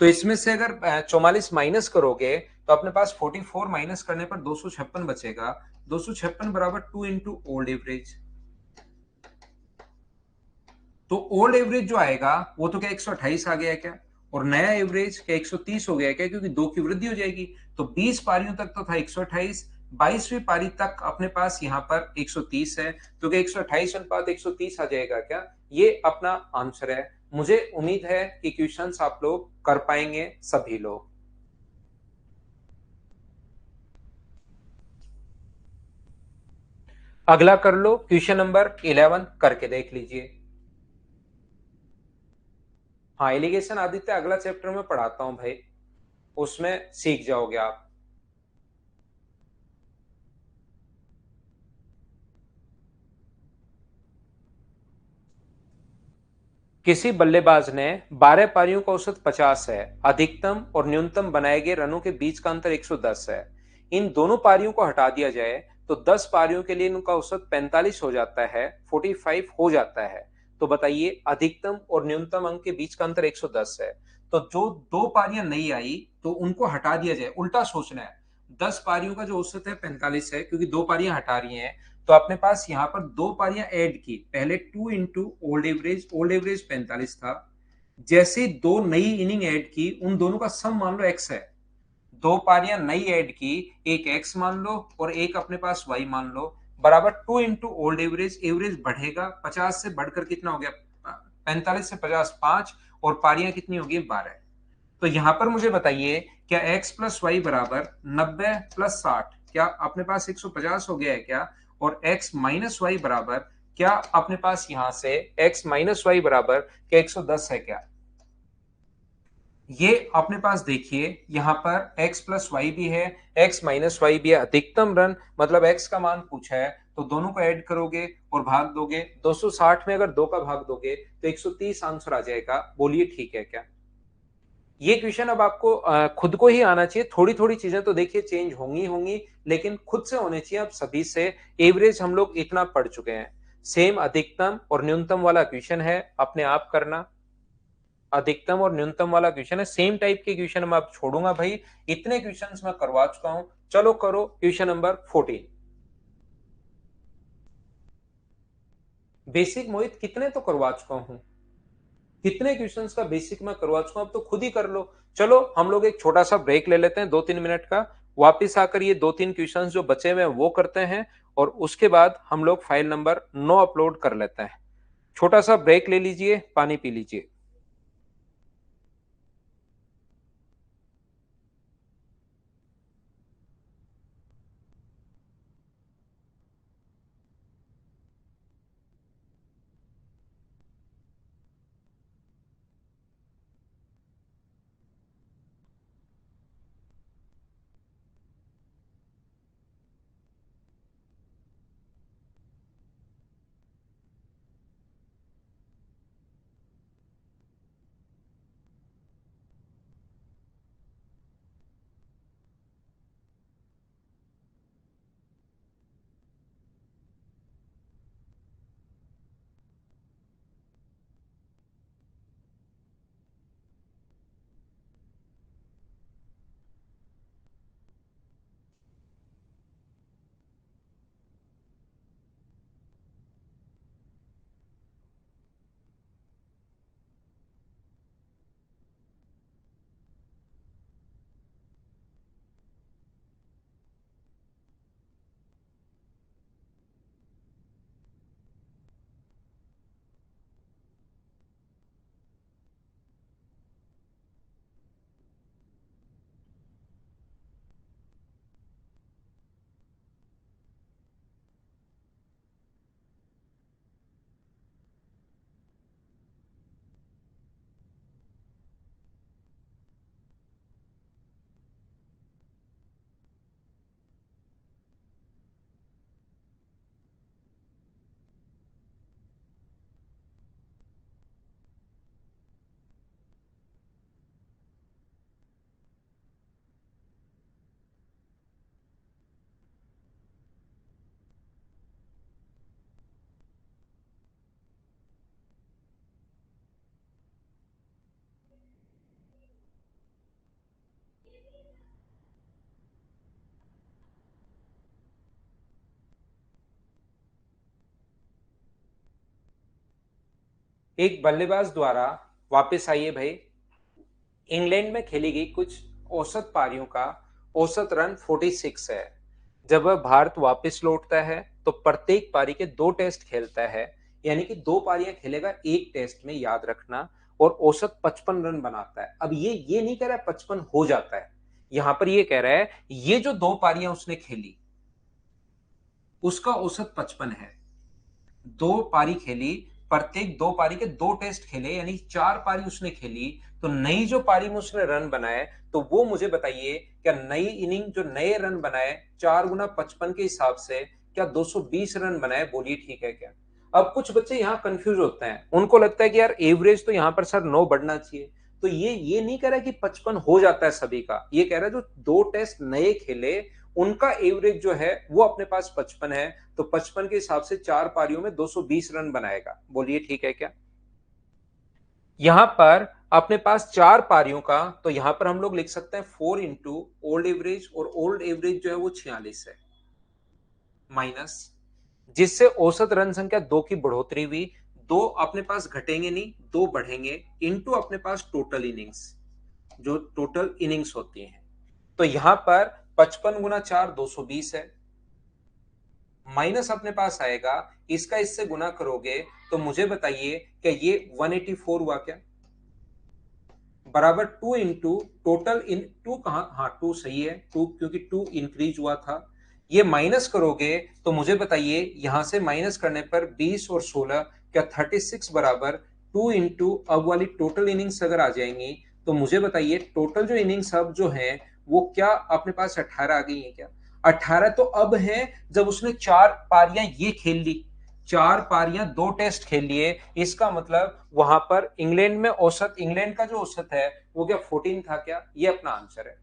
तो इसमें से अगर 44 माइनस करोगे तो अपने पास 44 माइनस करने पर 256 बचेगा। 256 बराबर टू इंटू ओल्ड एवरेज। तो ओल्ड एवरेज जो आएगा वो तो क्या 128 आ गया क्या? और नया एवरेज क्या 130 हो गया क्या? क्योंकि दो की वृद्धि हो जाएगी। तो 20 पारियों तक तो था 128, 22वीं पारी तक अपने पास यहाँ पर 130 है, तो क्या 128 अनुपात 130 आ जाएगा क्या? ये अपना आंसर है। मुझे उम्मीद है कि क्वेश्चंस आप लोग कर पाएंगे सभी लोग। अगला कर लो, क्वेश्चन नंबर 11 करके देख लीजिए। हाँ, एलिगेशन आदित्य अगला चैप्टर में पढ़ाता हूं भाई, उसमें सीख जाओगे आप। किसी बल्लेबाज ने 12 पारियों का औसत 50 है, अधिकतम और न्यूनतम बनाए गए रनों के बीच का अंतर 110 है। इन दोनों पारियों को हटा दिया जाए तो 10 पारियों के लिए इनका औसत 45 हो जाता है, 45 हो जाता है। तो बताइए, अधिकतम और न्यूनतम अंक के बीच का अंतर 110 है, तो जो दो पारियां नहीं आई तो उनको हटा दिया जाए। उल्टा सोचना है, 10 पारियों का जो औसत है 45 है, क्योंकि दो पारियां हटा रही हैं, तो अपने पास यहाँ पर दो पारियां ऐड की, पहले two into old average, old average 45 था। जैसे दो नई इनिंग ऐड की, उन दोनों का सम मान लो एक्स है। दो पारियां नई ऐड की, एक एक्स मान लो और एक अपने पास वाई मान लो, बराबर two into old average, average बढ़ेगा, 50 से बढ़कर कितना हो गया? 45 से 50 5, और पारियां कितनी होगी? 12। तो यहां पर मुझे बताइए, क्या x प्लस वाई बराबर 90 प्लस 60, क्या अपने पास 150 हो गया है क्या? और x माइनस वाई बराबर, क्या अपने पास यहां से x माइनस वाई बराबर क्या 110 है क्या? ये अपने पास देखिए, यहां पर x प्लस वाई भी है, x माइनस वाई भी है, अधिकतम रन मतलब x का मान पूछा है, तो दोनों को ऐड करोगे और भाग दोगे, 260 में अगर दो का भाग दोगे तो 130 आंसर आ जाएगा। बोलिए ठीक है क्या? ये क्वेश्चन अब आपको खुद को ही आना चाहिए। थोड़ी थोड़ी चीजें तो देखिए चेंज होंगी होंगी, लेकिन खुद से होने चाहिए। अब सभी से एवरेज हम लोग इतना पढ़ चुके हैं। सेम अधिकतम और न्यूनतम वाला क्वेश्चन है, अपने आप करना। अधिकतम और न्यूनतम वाला क्वेश्चन है, सेम टाइप के क्वेश्चन मैं अब छोड़ूंगा भाई। इतने क्वेश्चंस मैं करवा चुका हूं। चलो करो क्वेश्चन नंबर 14। बेसिक मोहित कितने तो करवा चुका हूं, कितने क्वेश्चंस का बेसिक में करवा चुका हूं, अब तो खुद ही कर लो। चलो हम लोग एक छोटा सा ब्रेक ले लेते हैं, 2-3 मिनट का। वापिस आकर ये 2-3 क्वेश्चंस जो बचे हुए हैं वो करते हैं, और उसके बाद हम लोग फाइल नंबर 9 अपलोड कर लेते हैं। छोटा सा ब्रेक ले लीजिए, पानी पी लीजिए। एक बल्लेबाज द्वारा, वापस आइए भाई, इंग्लैंड में खेली गई कुछ औसत पारियों का औसत रन 46 है। जब वह भारत वापस लौटता है तो प्रत्येक पारी के 2 टेस्ट खेलता है, यानी कि 2 पारियां खेलेगा एक टेस्ट में, याद रखना, और औसत 55 रन बनाता है। अब ये नहीं कह रहा है 55 हो जाता है, यहां पर ये कह रहा है ये जो 2 पारियां उसने खेली उसका औसत 55 है। 2 पारी खेली, प्रत्येक 2 पारी के 2 टेस्ट खेले, यानी 4 पारी उसने खेली, तो नई जो पारी में उसने रन बनाए, तो वो मुझे बताइए, क्या नई इनिंग जो नए रन बनाए 4 गुना 55 के हिसाब से, क्या 220 रन बनाए? बोलिए ठीक है क्या? अब कुछ बच्चे यहाँ कंफ्यूज होते हैं, उनको लगता है कि यार एवरेज तो यहाँ पर सर 9 बढ़ना चाहिए। तो ये नहीं कह रहा कि 55 हो जाता है सभी का, ये कह रहा है जो 2 टेस्ट नए खेले उनका एवरेज जो है वो अपने पास 55 है, तो 55 के हिसाब से 4 पारियों में 220 रन बनाएगा। बोलिए ठीक है क्या? यहां पर अपने पास 4 पारियों का, तो यहां पर हम लोग लिख सकते हैं 4 इंटू ओल्ड एवरेज, और ओल्ड एवरेज जो है वो 46 है, माइनस, जिससे औसत रन संख्या 2 की बढ़ोतरी हुई। 2 अपने पास घटेंगे नहीं, 2 बढ़ेंगे, इंटू अपने पास टोटल इनिंग्स, जो टोटल इनिंग्स होती हैं। तो यहां पर 55 गुना 4 220 है, माइनस अपने पास आएगा, इसका इससे गुना करोगे तो मुझे बताइए क्या ये 184 हुआ क्या? बराबर 2 इंटू टोटल इन, टू कहां, हाँ 2 सही है, 2 क्योंकि 2 इंक्रीज हुआ था। ये माइनस करोगे तो मुझे बताइए, यहां से माइनस करने पर 20 और 16, क्या 36 बराबर 2 इंटू अब वाली टोटल इनिंग्स अगर आ जाएंगी, तो मुझे बताइए टोटल जो इनिंग्स अब जो है वो क्या अपने पास 18 आ गई है क्या? 18 तो अब है जब उसने 4 पारियां ये खेल ली, 4 पारियां 2 टेस्ट खेल लिए, इसका मतलब वहां पर इंग्लैंड में औसत, इंग्लैंड का जो औसत है वो क्या 14 था क्या? ये अपना आंसर है।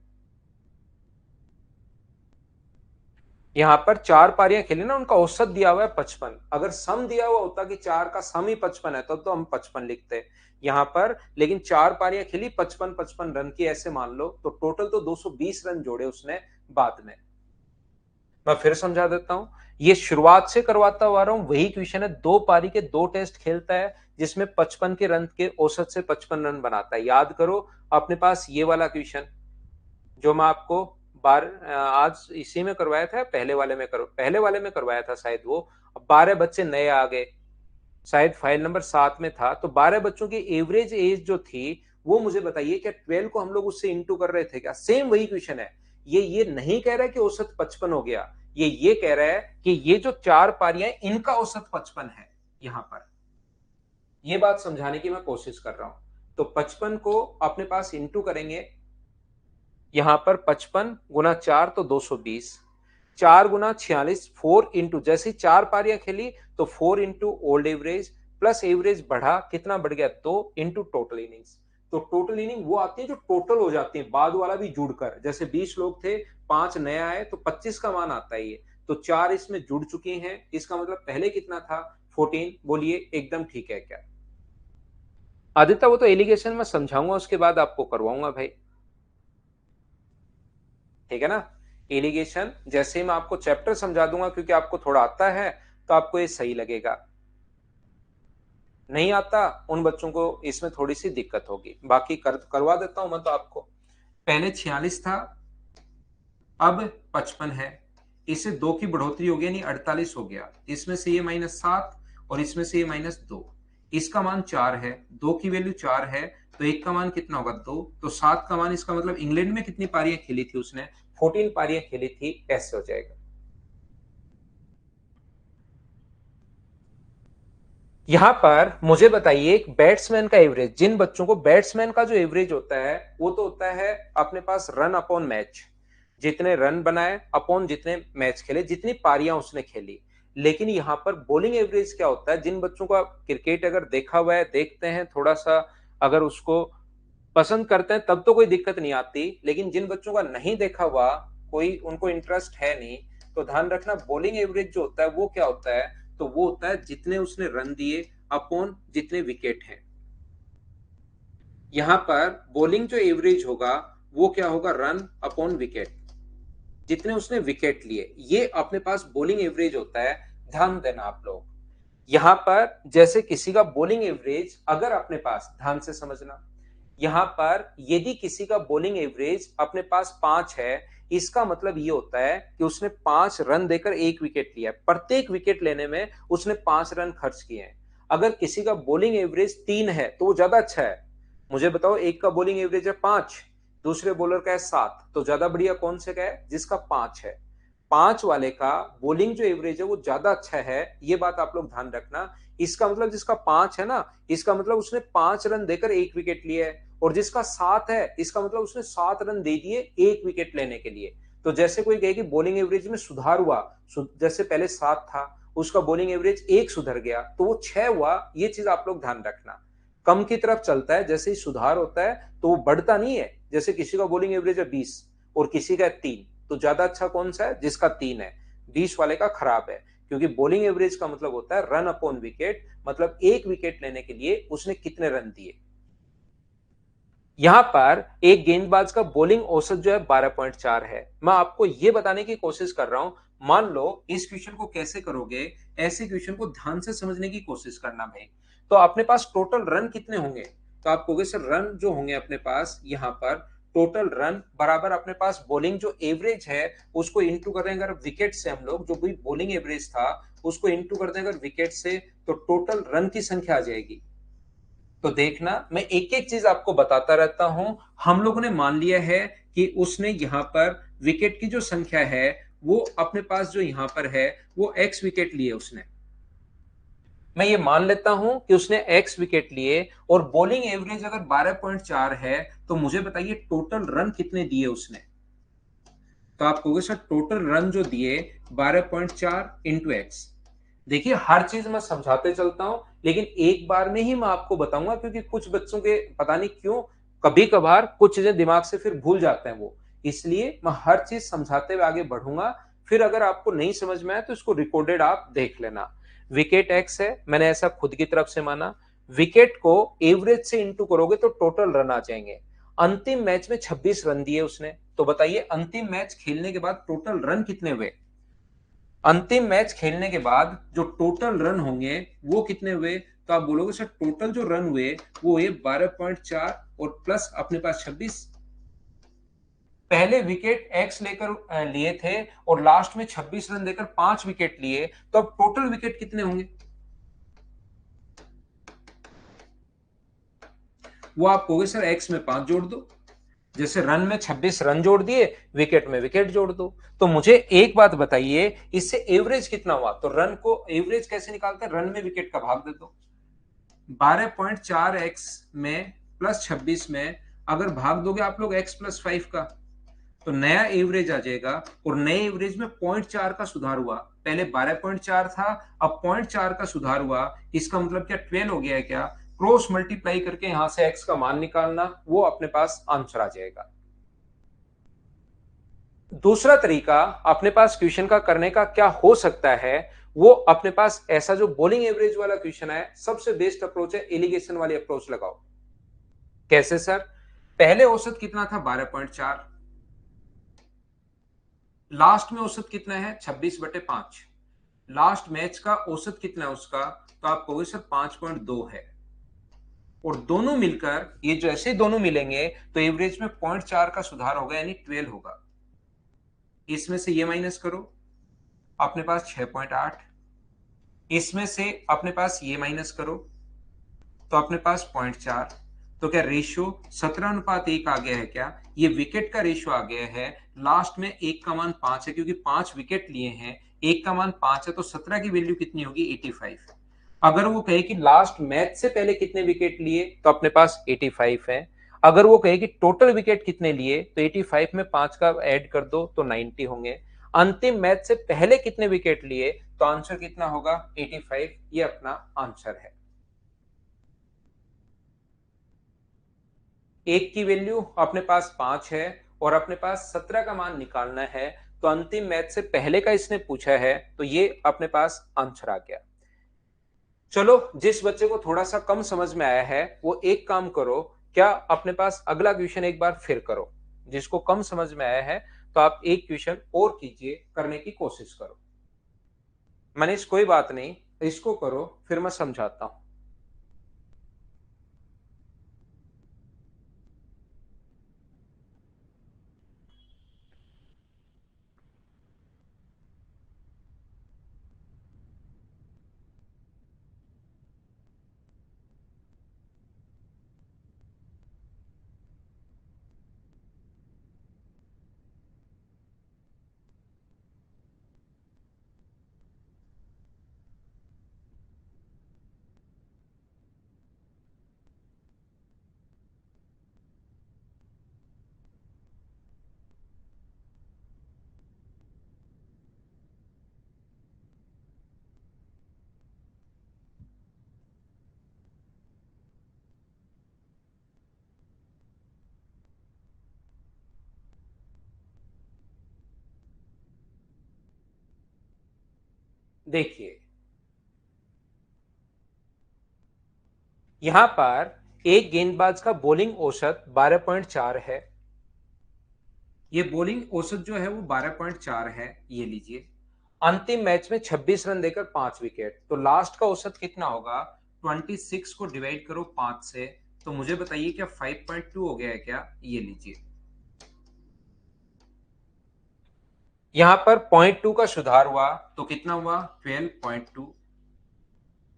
यहां पर 4 पारियां खेली ना, उनका औसत दिया हुआ है 55, अगर सम दिया हुआ होता कि 4 का सम ही 55 है तब तो हम 55 लिखते यहां पर, लेकिन 4 पारियां खेली 55 रन की, ऐसे मान लो, तो टोटल तो 220 रन जोड़े उसने बाद में। मैं फिर समझा देता हूं, ये शुरुआत से करवाता हुआ रहा हूं, वही क्वेश्चन है, 2 पारी के 2 टेस्ट खेलता है जिसमें 55 के रन के औसत से 55 रन बनाता है। याद करो अपने पास ये वाला क्वेश्चन जो मैं आपको आज इसी में करवाया था, पहले वाले में करवाया था शायद वो। 12 बच्चे नए आ गए, शायद फाइल नंबर 7 में था, तो 12 बच्चों की एवरेज एज जो थी वो मुझे बताइए, क्या 12 को हम लोग उससे इंटू कर रहे थे क्या? सेम वही क्वेश्चन है। ये नहीं कह रहा है कि औसत 55 हो गया, ये कह रहा है कि ये जो 4 पारियां इनका औसत 55 है। यहां पर ये बात समझाने की मैं कोशिश कर रहा हूं। तो 55 को अपने पास इंटू करेंगे, यहां पर 55 गुना 4 तो 220, 4 गुना 46, 4 इंटू, जैसे 4 पारियां खेली तो 4 into old average, plus average बढ़ा, कितना बढ़ गया 2 इंटू टोटल इनिंग्स। तो टोटल इनिंग वो आती है जो टोटल हो जाती है, बाद वाला भी जुड़कर, जैसे 20 लोग थे 5 नए आए तो 25 का मान आता है ये, तो 4 इसमें जुड़ चुके हैं, इसका मतलब पहले कितना था 14। बोलिए एकदम ठीक है क्या? आदित्य वो तो एलिगेशन में समझाऊंगा, उसके बाद आपको करवाऊंगा भाई, ठीक है ना? एलिगेशन जैसे ही मैं आपको चैप्टर समझा दूंगा, क्योंकि आपको थोड़ा आता है तो आपको ये सही लगेगा, नहीं आता उन बच्चों को इसमें थोड़ी सी दिक्कत होगी। बाकी करवा देता हूं मैं तो आपको। पहले 46 था, अब 55 है, इससे 2 की बढ़ोतरी हो गई, यानी 48 हो गया, इसमें से ये -7 और इसमें से ये -2, इसका मान 4 है, 2 की वैल्यू 4 है, तो एक का मान कितना होगा 2, तो 7 का मान, इसका मतलब इंग्लैंड में कितनी पारियां खेली थी उसने? 14 पारियां खेली थी, ऐसे हो जाएगा। यहां पर मुझे बताइए एक बैट्समैन का एवरेज, जिन बच्चों को बैट्समैन का जो एवरेज होता है वो तो होता है अपने पास रन अपॉन मैच, जितने रन बनाए अपॉन जितने मैच खेले, जितनी पारियां उसने खेली। लेकिन यहां पर बॉलिंग एवरेज क्या होता है, जिन बच्चों का क्रिकेट अगर देखा हुआ है, देखते हैं थोड़ा सा, अगर उसको पसंद करते हैं तब तो कोई दिक्कत नहीं आती, लेकिन जिन बच्चों का नहीं देखा हुआ, कोई उनको इंटरेस्ट है नहीं, तो ध्यान रखना बॉलिंग एवरेज जो होता है वो क्या होता है, तो वो होता है जितने उसने रन दिए अपॉन जितने विकेट हैं। यहां पर बॉलिंग जो एवरेज होगा वो क्या होगा, रन अपॉन विकेट, जितने उसने विकेट लिए, ये अपने पास बॉलिंग एवरेज होता है। ध्यान देना आप लोग, यहां पर जैसे किसी का बॉलिंग एवरेज, अगर अपने पास, ध्यान से समझना, यहां पर यदि किसी का बॉलिंग एवरेज अपने पास 5 है, इसका मतलब ये होता है कि उसने 5 रन देकर एक विकेट लिया है। प्रत्येक विकेट लेने में उसने 5 रन खर्च किए हैं। अगर किसी का बॉलिंग एवरेज 3 है तो वो ज्यादा अच्छा है। मुझे बताओ, एक का बॉलिंग एवरेज है 5, दूसरे बॉलर का है 7, तो ज्यादा बढ़िया कौन से का है? जिसका 5 है। 5 वाले का बॉलिंग जो एवरेज है वो ज्यादा अच्छा है, ये बात आप लोग ध्यान रखना। इसका मतलब जिसका 5 है ना, इसका मतलब उसने 5 रन देकर एक विकेट लिया है। और जिसका 7 है, इसका मतलब उसने 7 रन दे दिए एक विकेट लेने के लिए। तो जैसे कोई कहे कि बॉलिंग एवरेज में सुधार हुआ, जैसे पहले 7 था, उसका बॉलिंग एवरेज 1 सुधर गया तो वो 6 हुआ, ये चीज आप लोग ध्यान रखना। कम की तरफ चलता है, जैसे ही सुधार होता है तो वो बढ़ता नहीं है। जैसे किसी का बॉलिंग एवरेज है 20 और किसी का है 3, तो ज्यादा अच्छा कौन सा है? जिसका 3 है। 20 वाले का खराब है, क्योंकि बॉलिंग एवरेज का मतलब होता है रन अपॉन विकेट, मतलब एक विकेट लेने के लिए उसने कितने रन दिए। यहां पर एक गेंदबाज का बॉलिंग औसत जो है 12.4 है। मैं आपको यह बताने की कोशिश कर रहा हूं, मान लो इस क्वेश्चन को कैसे करोगे, ऐसे क्वेश्चन को ध्यान से समझने की कोशिश करना भाई। तो अपने पास टोटल रन कितने होंगे? तो आप कहोगे सर रन जो होंगे अपने पास यहां पर, टोटल रन बराबर अपने पास बॉलिंग जो एवरेज है उसको इंटू कर देंगे अगर विकेट से, हम लोग जो भी बॉलिंग एवरेज था उसको इंटू कर देंगे अगर विकेट से, तो टोटल रन की संख्या आ जाएगी। तो देखना, मैं एक एक चीज आपको बताता रहता हूं। हम लोगों ने मान लिया है कि उसने यहां पर विकेट की जो संख्या है वो अपने पास जो यहां पर है वो एक्स विकेट लिए उसने। मैं ये मान लेता हूं कि उसने एक्स विकेट लिए और बॉलिंग एवरेज अगर 12.4 है, तो मुझे बताइए टोटल रन कितने दिए उसने। तो आप कहोगे सर टोटल रन जो दिए 12.4 इंटू एक्स। देखिए हर चीज मैं समझाते चलता हूं, लेकिन एक बार में ही मैं आपको बताऊंगा, क्योंकि कुछ बच्चों के पता नहीं क्यों कभी कभार कुछ चीजें दिमाग से फिर भूल जाते हैं वो, इसलिए मैं हर चीज समझाते हुए आगे बढ़ूंगा। फिर अगर आपको नहीं समझ में आए तो इसको रिकॉर्डेड आप देख लेना। विकेट एक्स है, मैंने ऐसा खुद की तरफ से माना। विकेट को एवरेज से इंटू करोगे तो टोटल रन आ जाएंगे। अंतिम मैच में 26 रन दिए उसने, तो बताइए अंतिम मैच खेलने के बाद टोटल रन कितने हुए? अंतिम मैच खेलने के बाद जो टोटल रन होंगे वो कितने हुए? तो आप बोलोगे सर टोटल जो रन हुए वो हुए 12.4 और प्लस अपने पास 26। पहले विकेट एक्स लेकर लिए थे और लास्ट में 26 रन देकर 5 विकेट लिए, तो अब टोटल विकेट कितने होंगे वो आप कहोगे सर एक्स में 5 जोड़ दो। जैसे रन में 26 रन जोड़ दिए, विकेट में विकेट जोड़ दो। तो मुझे एक बात बताइए, इससे एवरेज कितना हुआ? तो रन को एवरेज कैसे निकालते हैं? रन में विकेट का भाग दे दो। 12.4 एक्स में प्लस 26 में अगर भाग दोगे आप लोग एक्स प्लस 5 का, तो नया एवरेज आ जाएगा। और नए एवरेज में 0.4 का सुधार हुआ। पहले 12.4 था, अब 0.4 का सुधार हुआ। इसका मतलब क्या 12 हो गया है क्या? क्रॉस मल्टीप्लाई करके यहां से एक्स का मान निकालना, वो अपने पास आंसर आ जाएगा। दूसरा तरीका अपने पास क्वेश्चन का करने का क्या हो सकता है, वो अपने पास ऐसा जो बॉलिंग एवरेज वाला क्वेश्चन है, सबसे बेस्ट अप्रोच है एलिगेशन वाली अप्रोच लगाओ। कैसे सर? पहले औसत कितना था? 12.4। लास्ट में औसत कितना है? 26/5। लास्ट मैच का औसत कितना है उसका? तो आप कहोगे सर 5.2 है। और दोनों मिलकर, ये जैसे दोनों मिलेंगे तो एवरेज में 0.4 का सुधार होगा, यानी 12 होगा। इसमें से ये माइनस करो, अपने पास 6.8। इसमें से अपने पास ये माइनस करो तो अपने पास 0.4। तो क्या रेशियो 17:1 आ गया है क्या? ये विकेट का रेशियो आ गया है। लास्ट में एक का मान 5 है, क्योंकि 5 विकेट लिए हैं। एक का मान 5 है तो 17 की वैल्यू कितनी होगी? 85। अगर वो कहे कि लास्ट मैच से पहले कितने विकेट लिए, तो अपने पास 85 है। अगर वो कहे कि टोटल विकेट कितने लिए, तो 85 में 5 का ऐड कर दो तो 90 होंगे। अंतिम मैच से पहले कितने विकेट लिए, तो आंसर कितना होगा? 85। ये अपना आंसर है। एक की वैल्यू अपने पास 5 है और अपने पास 17 का मान निकालना है, तो अंतिम मैच से पहले का इसने पूछा है, तो ये अपने पास आंसर आ गया। चलो, जिस बच्चे को थोड़ा सा कम समझ में आया है वो एक काम करो, क्या अपने पास अगला क्वेश्चन एक बार फिर करो। जिसको कम समझ में आया है तो आप एक क्वेश्चन और कीजिए, करने की कोशिश करो। मनीष कोई बात नहीं, इसको करो, फिर मैं समझाता हूं। देखिए, यहां पर एक गेंदबाज का बॉलिंग औसत 12.4 है। ये बॉलिंग औसत जो है वो 12.4 है, ये लीजिए। अंतिम मैच में 26 रन देकर 5 विकेट, तो लास्ट का औसत कितना होगा? 26 को डिवाइड करो 5 से, तो मुझे बताइए क्या 5.2 हो गया है क्या? ये लीजिए। यहां पर 0.2 का सुधार हुआ, तो कितना हुआ? 12.2।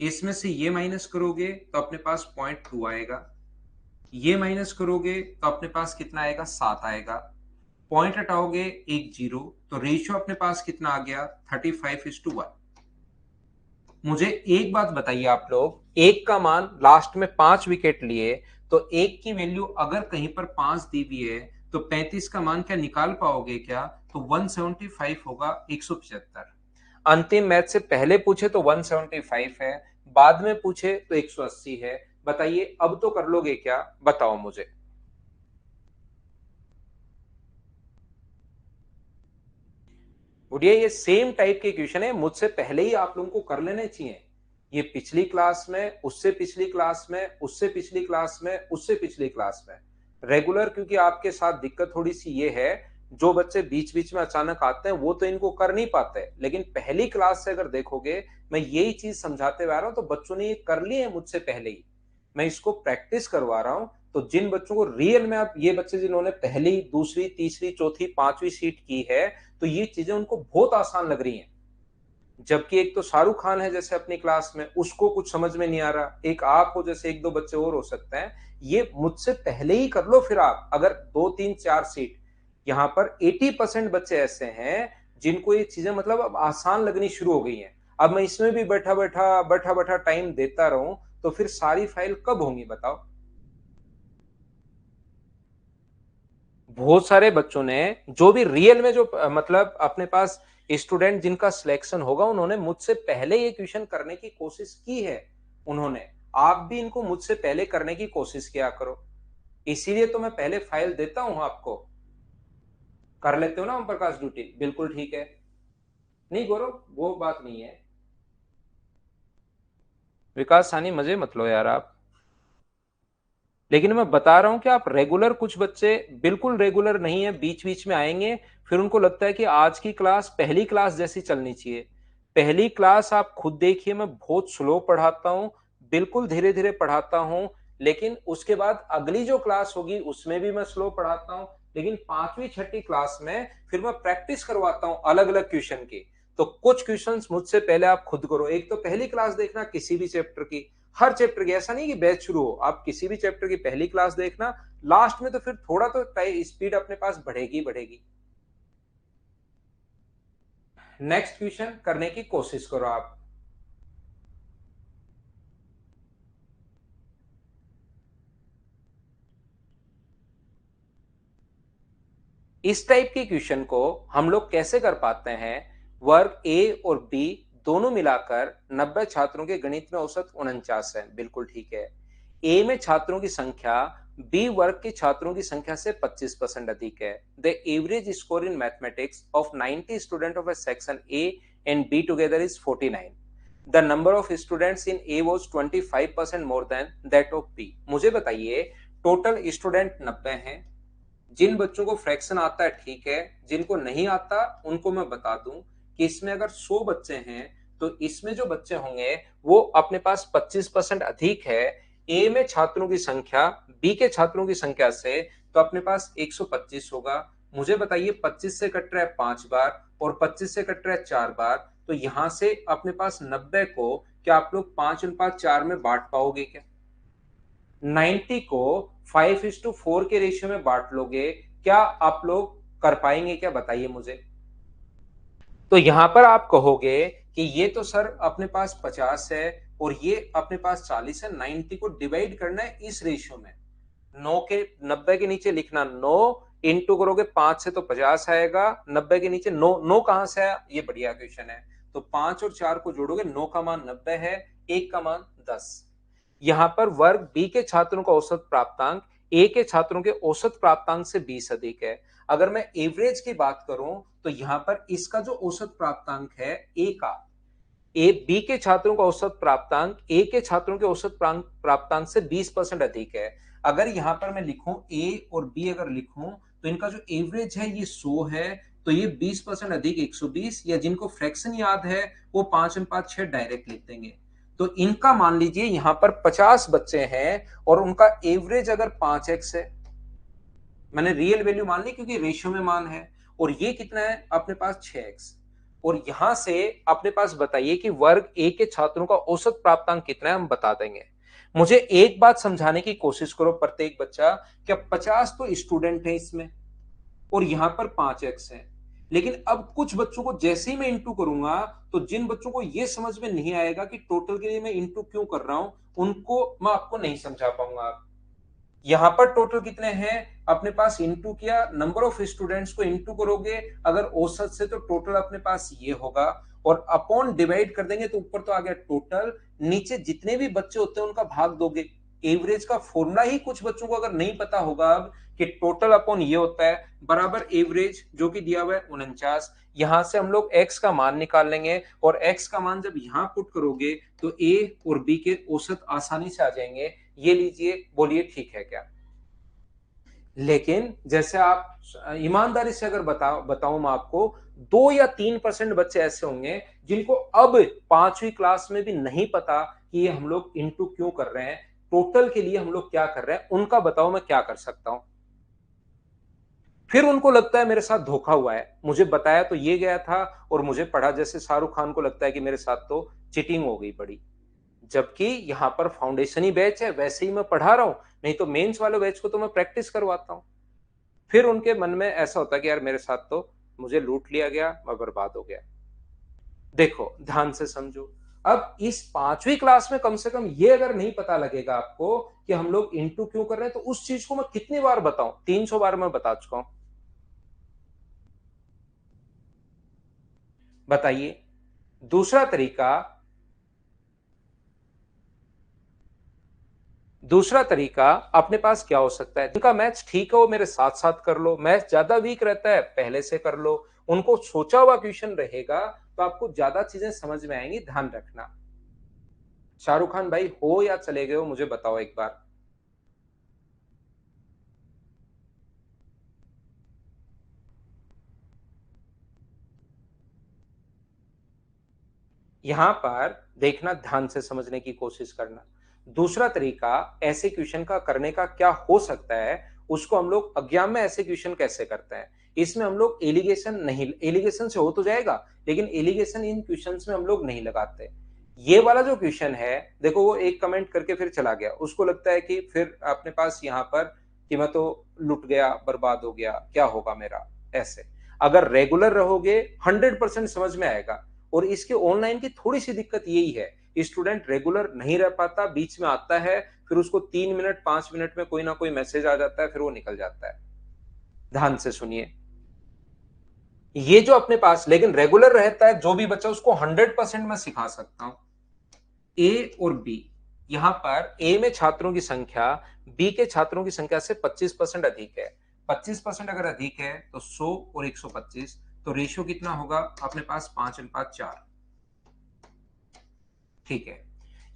इसमें से ये माइनस करोगे तो अपने पास 0.2 आएगा। ये माइनस करोगे तो अपने पास कितना आएगा? 7 आएगा। पॉइंट हटाओगे, एक जीरो, तो रेशियो अपने पास कितना आ गया? 35:1। मुझे एक बात बताइए आप लोग, एक का मान लास्ट में 5 विकेट लिए, तो एक की वैल्यू अगर कहीं पर 5 दी हुई है, तो 35 का मान क्या निकाल पाओगे क्या? तो 175 होगा, 175। अंतिम मैच से पहले पूछे तो 175 है, बाद में पूछे तो 180 है। बताइए अब तो कर लोगे क्या? बताओ मुझे। गुड़िया, ये सेम टाइप के क्वेश्चन है, मुझसे पहले ही आप लोगों को कर लेने चाहिए। ये पिछली क्लास में, उससे पिछली क्लास में, उससे पिछली क्लास में, उससे पिछली क्लास में रेगुलर, क्योंकि आपके साथ दिक्कत थोड़ी सी ये है, जो बच्चे बीच बीच में अचानक आते हैं वो तो इनको कर नहीं पाते, लेकिन पहली क्लास से अगर देखोगे, मैं यही चीज समझाते हुए आ रहा हूं, तो बच्चों ने ये कर लिए है मुझसे पहले ही। मैं इसको प्रैक्टिस करवा रहा हूं। तो जिन बच्चों को रियल में, आप ये बच्चे जिन्होंने पहली, दूसरी, तीसरी, चौथी, पांचवी सीट की है, तो ये चीजें उनको बहुत आसान लग रही हैं। जबकि एक तो शाहरुख खान है जैसे अपनी क्लास में, उसको कुछ समझ में नहीं आ रहा, एक आप हो, जैसे एक दो बच्चे और हो सकते हैं। ये मुझसे पहले ही कर लो, फिर आप अगर 2, 3, 4 सीट, यहाँ पर 80% बच्चे ऐसे हैं जिनको ये चीजें मतलब अब आसान लगनी शुरू हो गई हैं। अब मैं इसमें भी बैठा बैठा बैठा बैठा टाइम देता रहूं, तो फिर सारी फाइल कब होंगी बताओ? बहुत सारे बच्चों ने, जो भी रियल में, जो मतलब अपने पास स्टूडेंट जिनका सिलेक्शन होगा, उन्होंने मुझसे पहले ये क्वेश्चन करने की कोशिश की है। उन्होंने, आप भी इनको मुझसे पहले करने की कोशिश किया करो। इसीलिए तो मैं पहले फाइल देता हूं आपको। कर लेते हो ना ओम प्रकाश ड्यूटी? बिल्कुल ठीक है। नहीं गौरव, वो बात नहीं है। विकास सानी, मजे मत लो यार आप। लेकिन मैं बता रहा हूं कि आप रेगुलर, कुछ बच्चे बिल्कुल रेगुलर नहीं है, बीच बीच में आएंगे, फिर उनको लगता है कि आज की क्लास पहली क्लास जैसी चलनी चाहिए। पहली क्लास आप खुद देखिए, मैं बहुत स्लो पढ़ाता हूं, बिल्कुल धीरे धीरे पढ़ाता हूं। लेकिन उसके बाद अगली जो क्लास होगी उसमें भी मैं स्लो पढ़ाता हूं। लेकिन पांचवी छठी क्लास में फिर मैं प्रैक्टिस करवाता हूं अलग अलग क्वेश्चन की। तो कुछ क्वेश्चंस मुझसे पहले आप खुद करो। एक तो पहली क्लास देखना किसी भी चैप्टर की, हर चैप्टर की, ऐसा नहीं कि बैच शुरू हो, आप किसी भी चैप्टर की पहली क्लास देखना। लास्ट में तो फिर थोड़ा तो स्पीड अपने पास बढ़ेगी बढ़ेगी। नेक्स्ट क्वेश्चन करने की कोशिश करो आप। इस टाइप के क्वेश्चन को हम लोग कैसे कर पाते हैं? वर्ग ए और बी दोनों मिलाकर 90 छात्रों के गणित में औसत 49 है, बिल्कुल ठीक है। ए में छात्रों की संख्या बी वर्ग के छात्रों की संख्या से 25% अधिक है। The average score in mathematics of 90 student of a section A and B together is 49। The number of students in A was 25% more than that of B. मुझे बताइए, टोटल स्टूडेंट 90 हैं। जिन बच्चों को फ्रैक्शन आता है ठीक है, जिनको नहीं आता उनको मैं बता दूं कि इसमें अगर 100 बच्चे हैं, तो इसमें जो बच्चे होंगे वो अपने पास 25% अधिक है ए में छात्रों की संख्या बी के छात्रों की संख्या से, तो अपने पास 125 होगा। मुझे बताइए 25 से कट रहा है 5 बार और 25 से कट रहा है 4 बार, तो यहां से अपने पास 90 को क्या आप लोग 5:4 में बांट पाओगे क्या? 90 को 5:4 के रेशियो में बांट लोगे, क्या आप लोग कर पाएंगे क्या? बताइए मुझे। तो यहां पर आप कहोगे कि ये तो सर अपने पास 50 है और ये अपने पास 40 है, 90 को डिवाइड करना है इस रेशियो में। 90 के नीचे लिखना 9 इंटू करोगे 5 से तो 50 आएगा, 90 के नीचे 9 कहां से आया? ये बढ़िया क्वेश्चन है। तो 5 और 4 को जोड़ोगे, 9 का मान 90 है, 1 का मान 10। यहां पर वर्ग बी के छात्रों का औसत प्राप्तांक ए के छात्रों के औसत प्राप्तांक से 20 अधिक है। अगर मैं एवरेज की बात करूं तो यहां पर इसका जो औसत प्राप्तांक है ए का, ए बी के छात्रों का औसत प्राप्तांक ए के छात्रों के औसत प्राप्तांक से 20% अधिक है। अगर यहां पर मैं लिखूं ए और बी अगर लिखूं तो इनका जो एवरेज है ये 100 है, तो ये 20% अधिक 120, या जिनको फ्रैक्शन याद है वो 5:6 डायरेक्ट लिख देंगे। तो इनका मान लीजिए यहां पर 50 बच्चे हैं और उनका एवरेज अगर 5x है, मैंने रियल वैल्यू मान ली क्योंकि रेशियो में मान है, और ये कितना है अपने पास 6x, और यहां से अपने पास बताइए कि वर्ग ए के छात्रों का औसत प्राप्तांक कितना है, हम बता देंगे। मुझे एक बात समझाने की कोशिश करो प्रत्येक बच्चा, क्या 50 तो स्टूडेंट है इसमें और यहां पर 5x है, लेकिन अब कुछ बच्चों को जैसे ही मैं इंटू करूंगा तो जिन बच्चों को यह समझ में नहीं आएगा कि टोटल के लिए मैं इंटू क्यों कर रहा हूं, उनको मैं आपको नहीं समझा पाऊंगा। यहां पर टोटल कितने हैं अपने पास, इंटू किया, नंबर ऑफ स्टूडेंट्स को इंटू करोगे अगर औसत से तो टोटल अपने पास ये होगा, और अपॉन डिवाइड कर देंगे तो ऊपर तो आ गया टोटल, नीचे जितने भी बच्चे होते हैं उनका भाग दोगे। एवरेज का फॉर्मूला ही कुछ बच्चों को अगर नहीं पता होगा अब कि टोटल अपॉन ये होता है बराबर एवरेज जो कि दिया हुआ है 49। यहां से हम लोग x का मान निकाल लेंगे और x का मान जब यहां पुट करोगे तो a और b के औसत आसानी से आ जाएंगे। ये लीजिए, बोलिए ठीक है क्या? लेकिन जैसे आप ईमानदारी से अगर बताऊं मैं आपको, 2 या 3% बच्चे ऐसे होंगे जिनको अब 5वीं क्लास में भी नहीं पता कि ये हम लोग इंटू क्यों कर रहे हैं, टोटल के लिए हम लोग क्या कर रहे हैं, उनका बताओ मैं क्या कर सकता हूं। फिर उनको लगता है मेरे साथ धोखा हुआ है, मुझे बताया तो ये गया था और मुझे पढ़ा, जैसे शाहरुख खान को लगता है कि मेरे साथ तो चीटिंग हो गई बड़ी, जबकि यहां पर फाउंडेशन ही बैच है, वैसे ही मैं पढ़ा रहा हूं, नहीं तो मेंस वाले बैच को तो मैं प्रैक्टिस करवाता हूं। फिर उनके मन में ऐसा होता है कि यार मेरे साथ तो मुझे लूट लिया गया, मैं बर्बाद हो गया। देखो ध्यान से समझो, अब इस 5वीं क्लास में कम से कम ये अगर नहीं पता लगेगा आपको कि हम लोग इंटू क्यों कर रहे हैं, तो उस चीज को मैं कितनी बार बताऊं, 300 बार मैं बता चुका हूं। बताइए दूसरा तरीका, दूसरा तरीका अपने पास क्या हो सकता है, जिनका मैथ्स ठीक है वो मेरे साथ साथ कर लो, मैथ्स ज्यादा वीक रहता है पहले से कर लो, उनको सोचा हुआ क्वेश्चन रहेगा तो आपको ज्यादा चीजें समझ में आएंगी, ध्यान रखना। शाहरुख खान भाई हो या चले गए हो, मुझे बताओ एक बार। यहां पर देखना, ध्यान से समझने की कोशिश करना। दूसरा तरीका ऐसे क्वेश्चन का करने का क्या हो सकता है, उसको हम लोग एग्जाम में ऐसे क्वेश्चन कैसे करते हैं, इसमें हम लोग एलिगेशन नहीं, एलिगेशन से हो तो जाएगा लेकिन एलिगेशन इन क्वेश्चंस में हम लोग नहीं लगाते। ये वाला जो क्वेश्चन है, देखो वो एक कमेंट करके फिर चला गया, उसको लगता है कि फिर अपने पास यहाँ पर कि मैं तो लुट गया, बर्बाद हो गया, क्या होगा मेरा, ऐसे। अगर रेगुलर रहोगे 100% समझ में आएगा। और इसके ऑनलाइन की थोड़ी सी दिक्कत यही है, स्टूडेंट रेगुलर नहीं रह पाता, बीच में आता है, फिर उसको 3 मिनट 5 मिनट में कोई ना कोई मैसेज आ जाता है, फिर वो निकल जाता है। ध्यान से सुनिए, ये जो अपने पास लेकिन रेगुलर रहता है जो भी बच्चा, उसको 100% मैं सिखा सकता हूं। ए और बी, यहां पर ए में छात्रों की संख्या बी के छात्रों की संख्या से 25% अधिक है। 25% अगर अधिक है तो 100 और 125, तो रेशियो कितना होगा अपने पास, 5:4। ठीक है,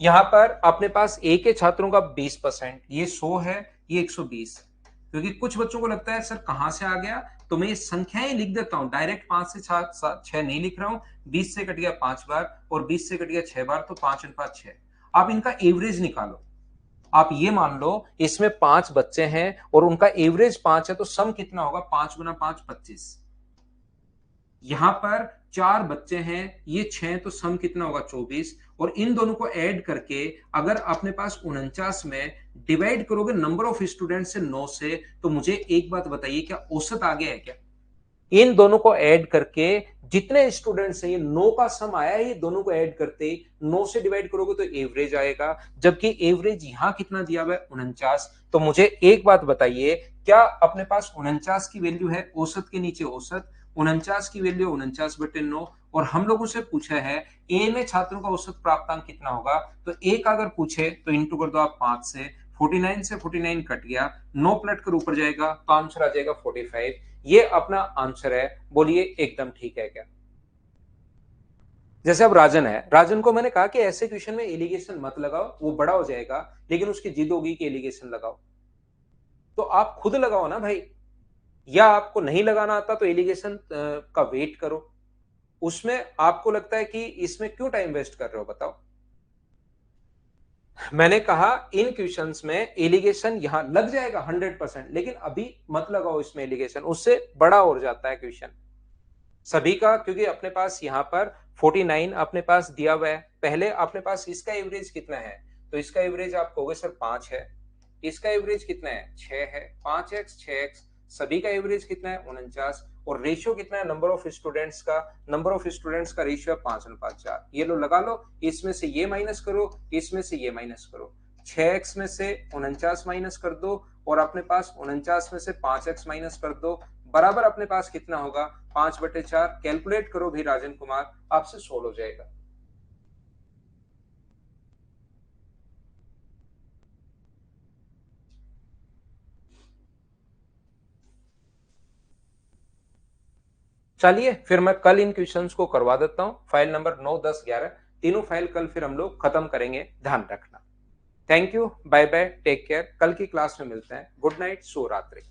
यहां पर अपने पास ए के छात्रों का 20%, ये 100 है, ये 120, क्योंकि कुछ बच्चों को लगता है सर कहां से आ गया, तो मैं ये संख्याएं लिख देता हूं, डायरेक्ट 5 से 6 नहीं लिख रहा हूं। 20 से कट गया 5 बार और 20 से कट गया 6 बार, तो 5 और 5 6। आप इनका एवरेज निकालो। आप ये मान लो इसमें 5 बच्चे हैं और उनका एवरेज 5 है, तो सम कितना होगा? 5 गुना 5 25। यहां पर 4 बच्चे हैं, ये 6, तो सम कितना होगा? 24। और इन दोनों को ऐड करके अगर अपने पास 49 में डिवाइड करोगे नंबर ऑफ स्टूडेंट से 9 से, तो मुझे एक बात बताइए, क्या औसत आ गया है क्या? इन दोनों को ऐड करके जितने स्टूडेंट्स हैं, ये 9 का सम आया है, ये दोनों को ऐड करते 9 से डिवाइड करोगे तो एवरेज आएगा, जबकि एवरेज यहां कितना दिया हुआ है? 49। तो मुझे एक बात बताइए, क्या अपने पास 49 की वैल्यू है औसत के नीचे औसत? 49 की वैल्यू 49/9। और हम लोगों से पूछा है ए में छात्रों का औसत प्राप्तांक कितना होगा, तो एक अगर पूछे तो इंटू कर दो आप 5 से। 49 से 49 कट गया, 9 पलट कर ऊपर जाएगा तो आंसर आ जाएगा 45। ये अपना आंसर है। बोलिए एकदम ठीक है क्या? जैसे अब राजन है, राजन को मैंने कहा कि ऐसे क्वेश्चन में एलिगेशन मत लगाओ, वो बड़ा हो जाएगा, लेकिन उसकी जिद होगी कि एलिगेशन लगाओ। तो आप खुद लगाओ ना भाई, या आपको नहीं लगाना आता तो एलिगेशन का वेट करो। उसमें आपको लगता है कि इसमें क्यों टाइम वेस्ट कर रहे हो, बताओ। मैंने कहा इन क्वेश्चंस में एलिगेशन यहां लग जाएगा 100%, लेकिन अभी मत लगाओ इसमें एलिगेशन, उससे बड़ा हो जाता है क्वेश्चन सभी का। क्योंकि अपने पास यहां पर 49 अपने पास दिया हुआ है। पहले अपने पास इसका एवरेज कितना है, तो इसका एवरेज आप कहोगे सर 5 है। इसका एवरेज कितना है? 6 है। 5x 6x, सभी का एवरेज कितना है? 49। और रेशियो कितना है नंबर ऑफ स्टूडेंट्स का? नंबर ऑफ स्टूडेंट्स का रेशियो है 5:4। ये लो लगा लो, इसमें से ये माइनस करो, इसमें से ये माइनस करो। 6x में से 49 माइनस कर दो और अपने पास 49 में से 5x माइनस कर दो, बराबर अपने पास कितना होगा? 5/4। कैलकुलेट करो भी राजन कुमार, आपसे सोल्व हो जाएगा। चलिए फिर मैं कल इन क्वेश्चंस को करवा देता हूं। फाइल नंबर 9 10 11 तीनों फाइल कल फिर हम लोग खत्म करेंगे, ध्यान रखना। Thank you, bye bye, take care. कल की क्लास में मिलते हैं। गुड नाइट, शुभ रात्रि।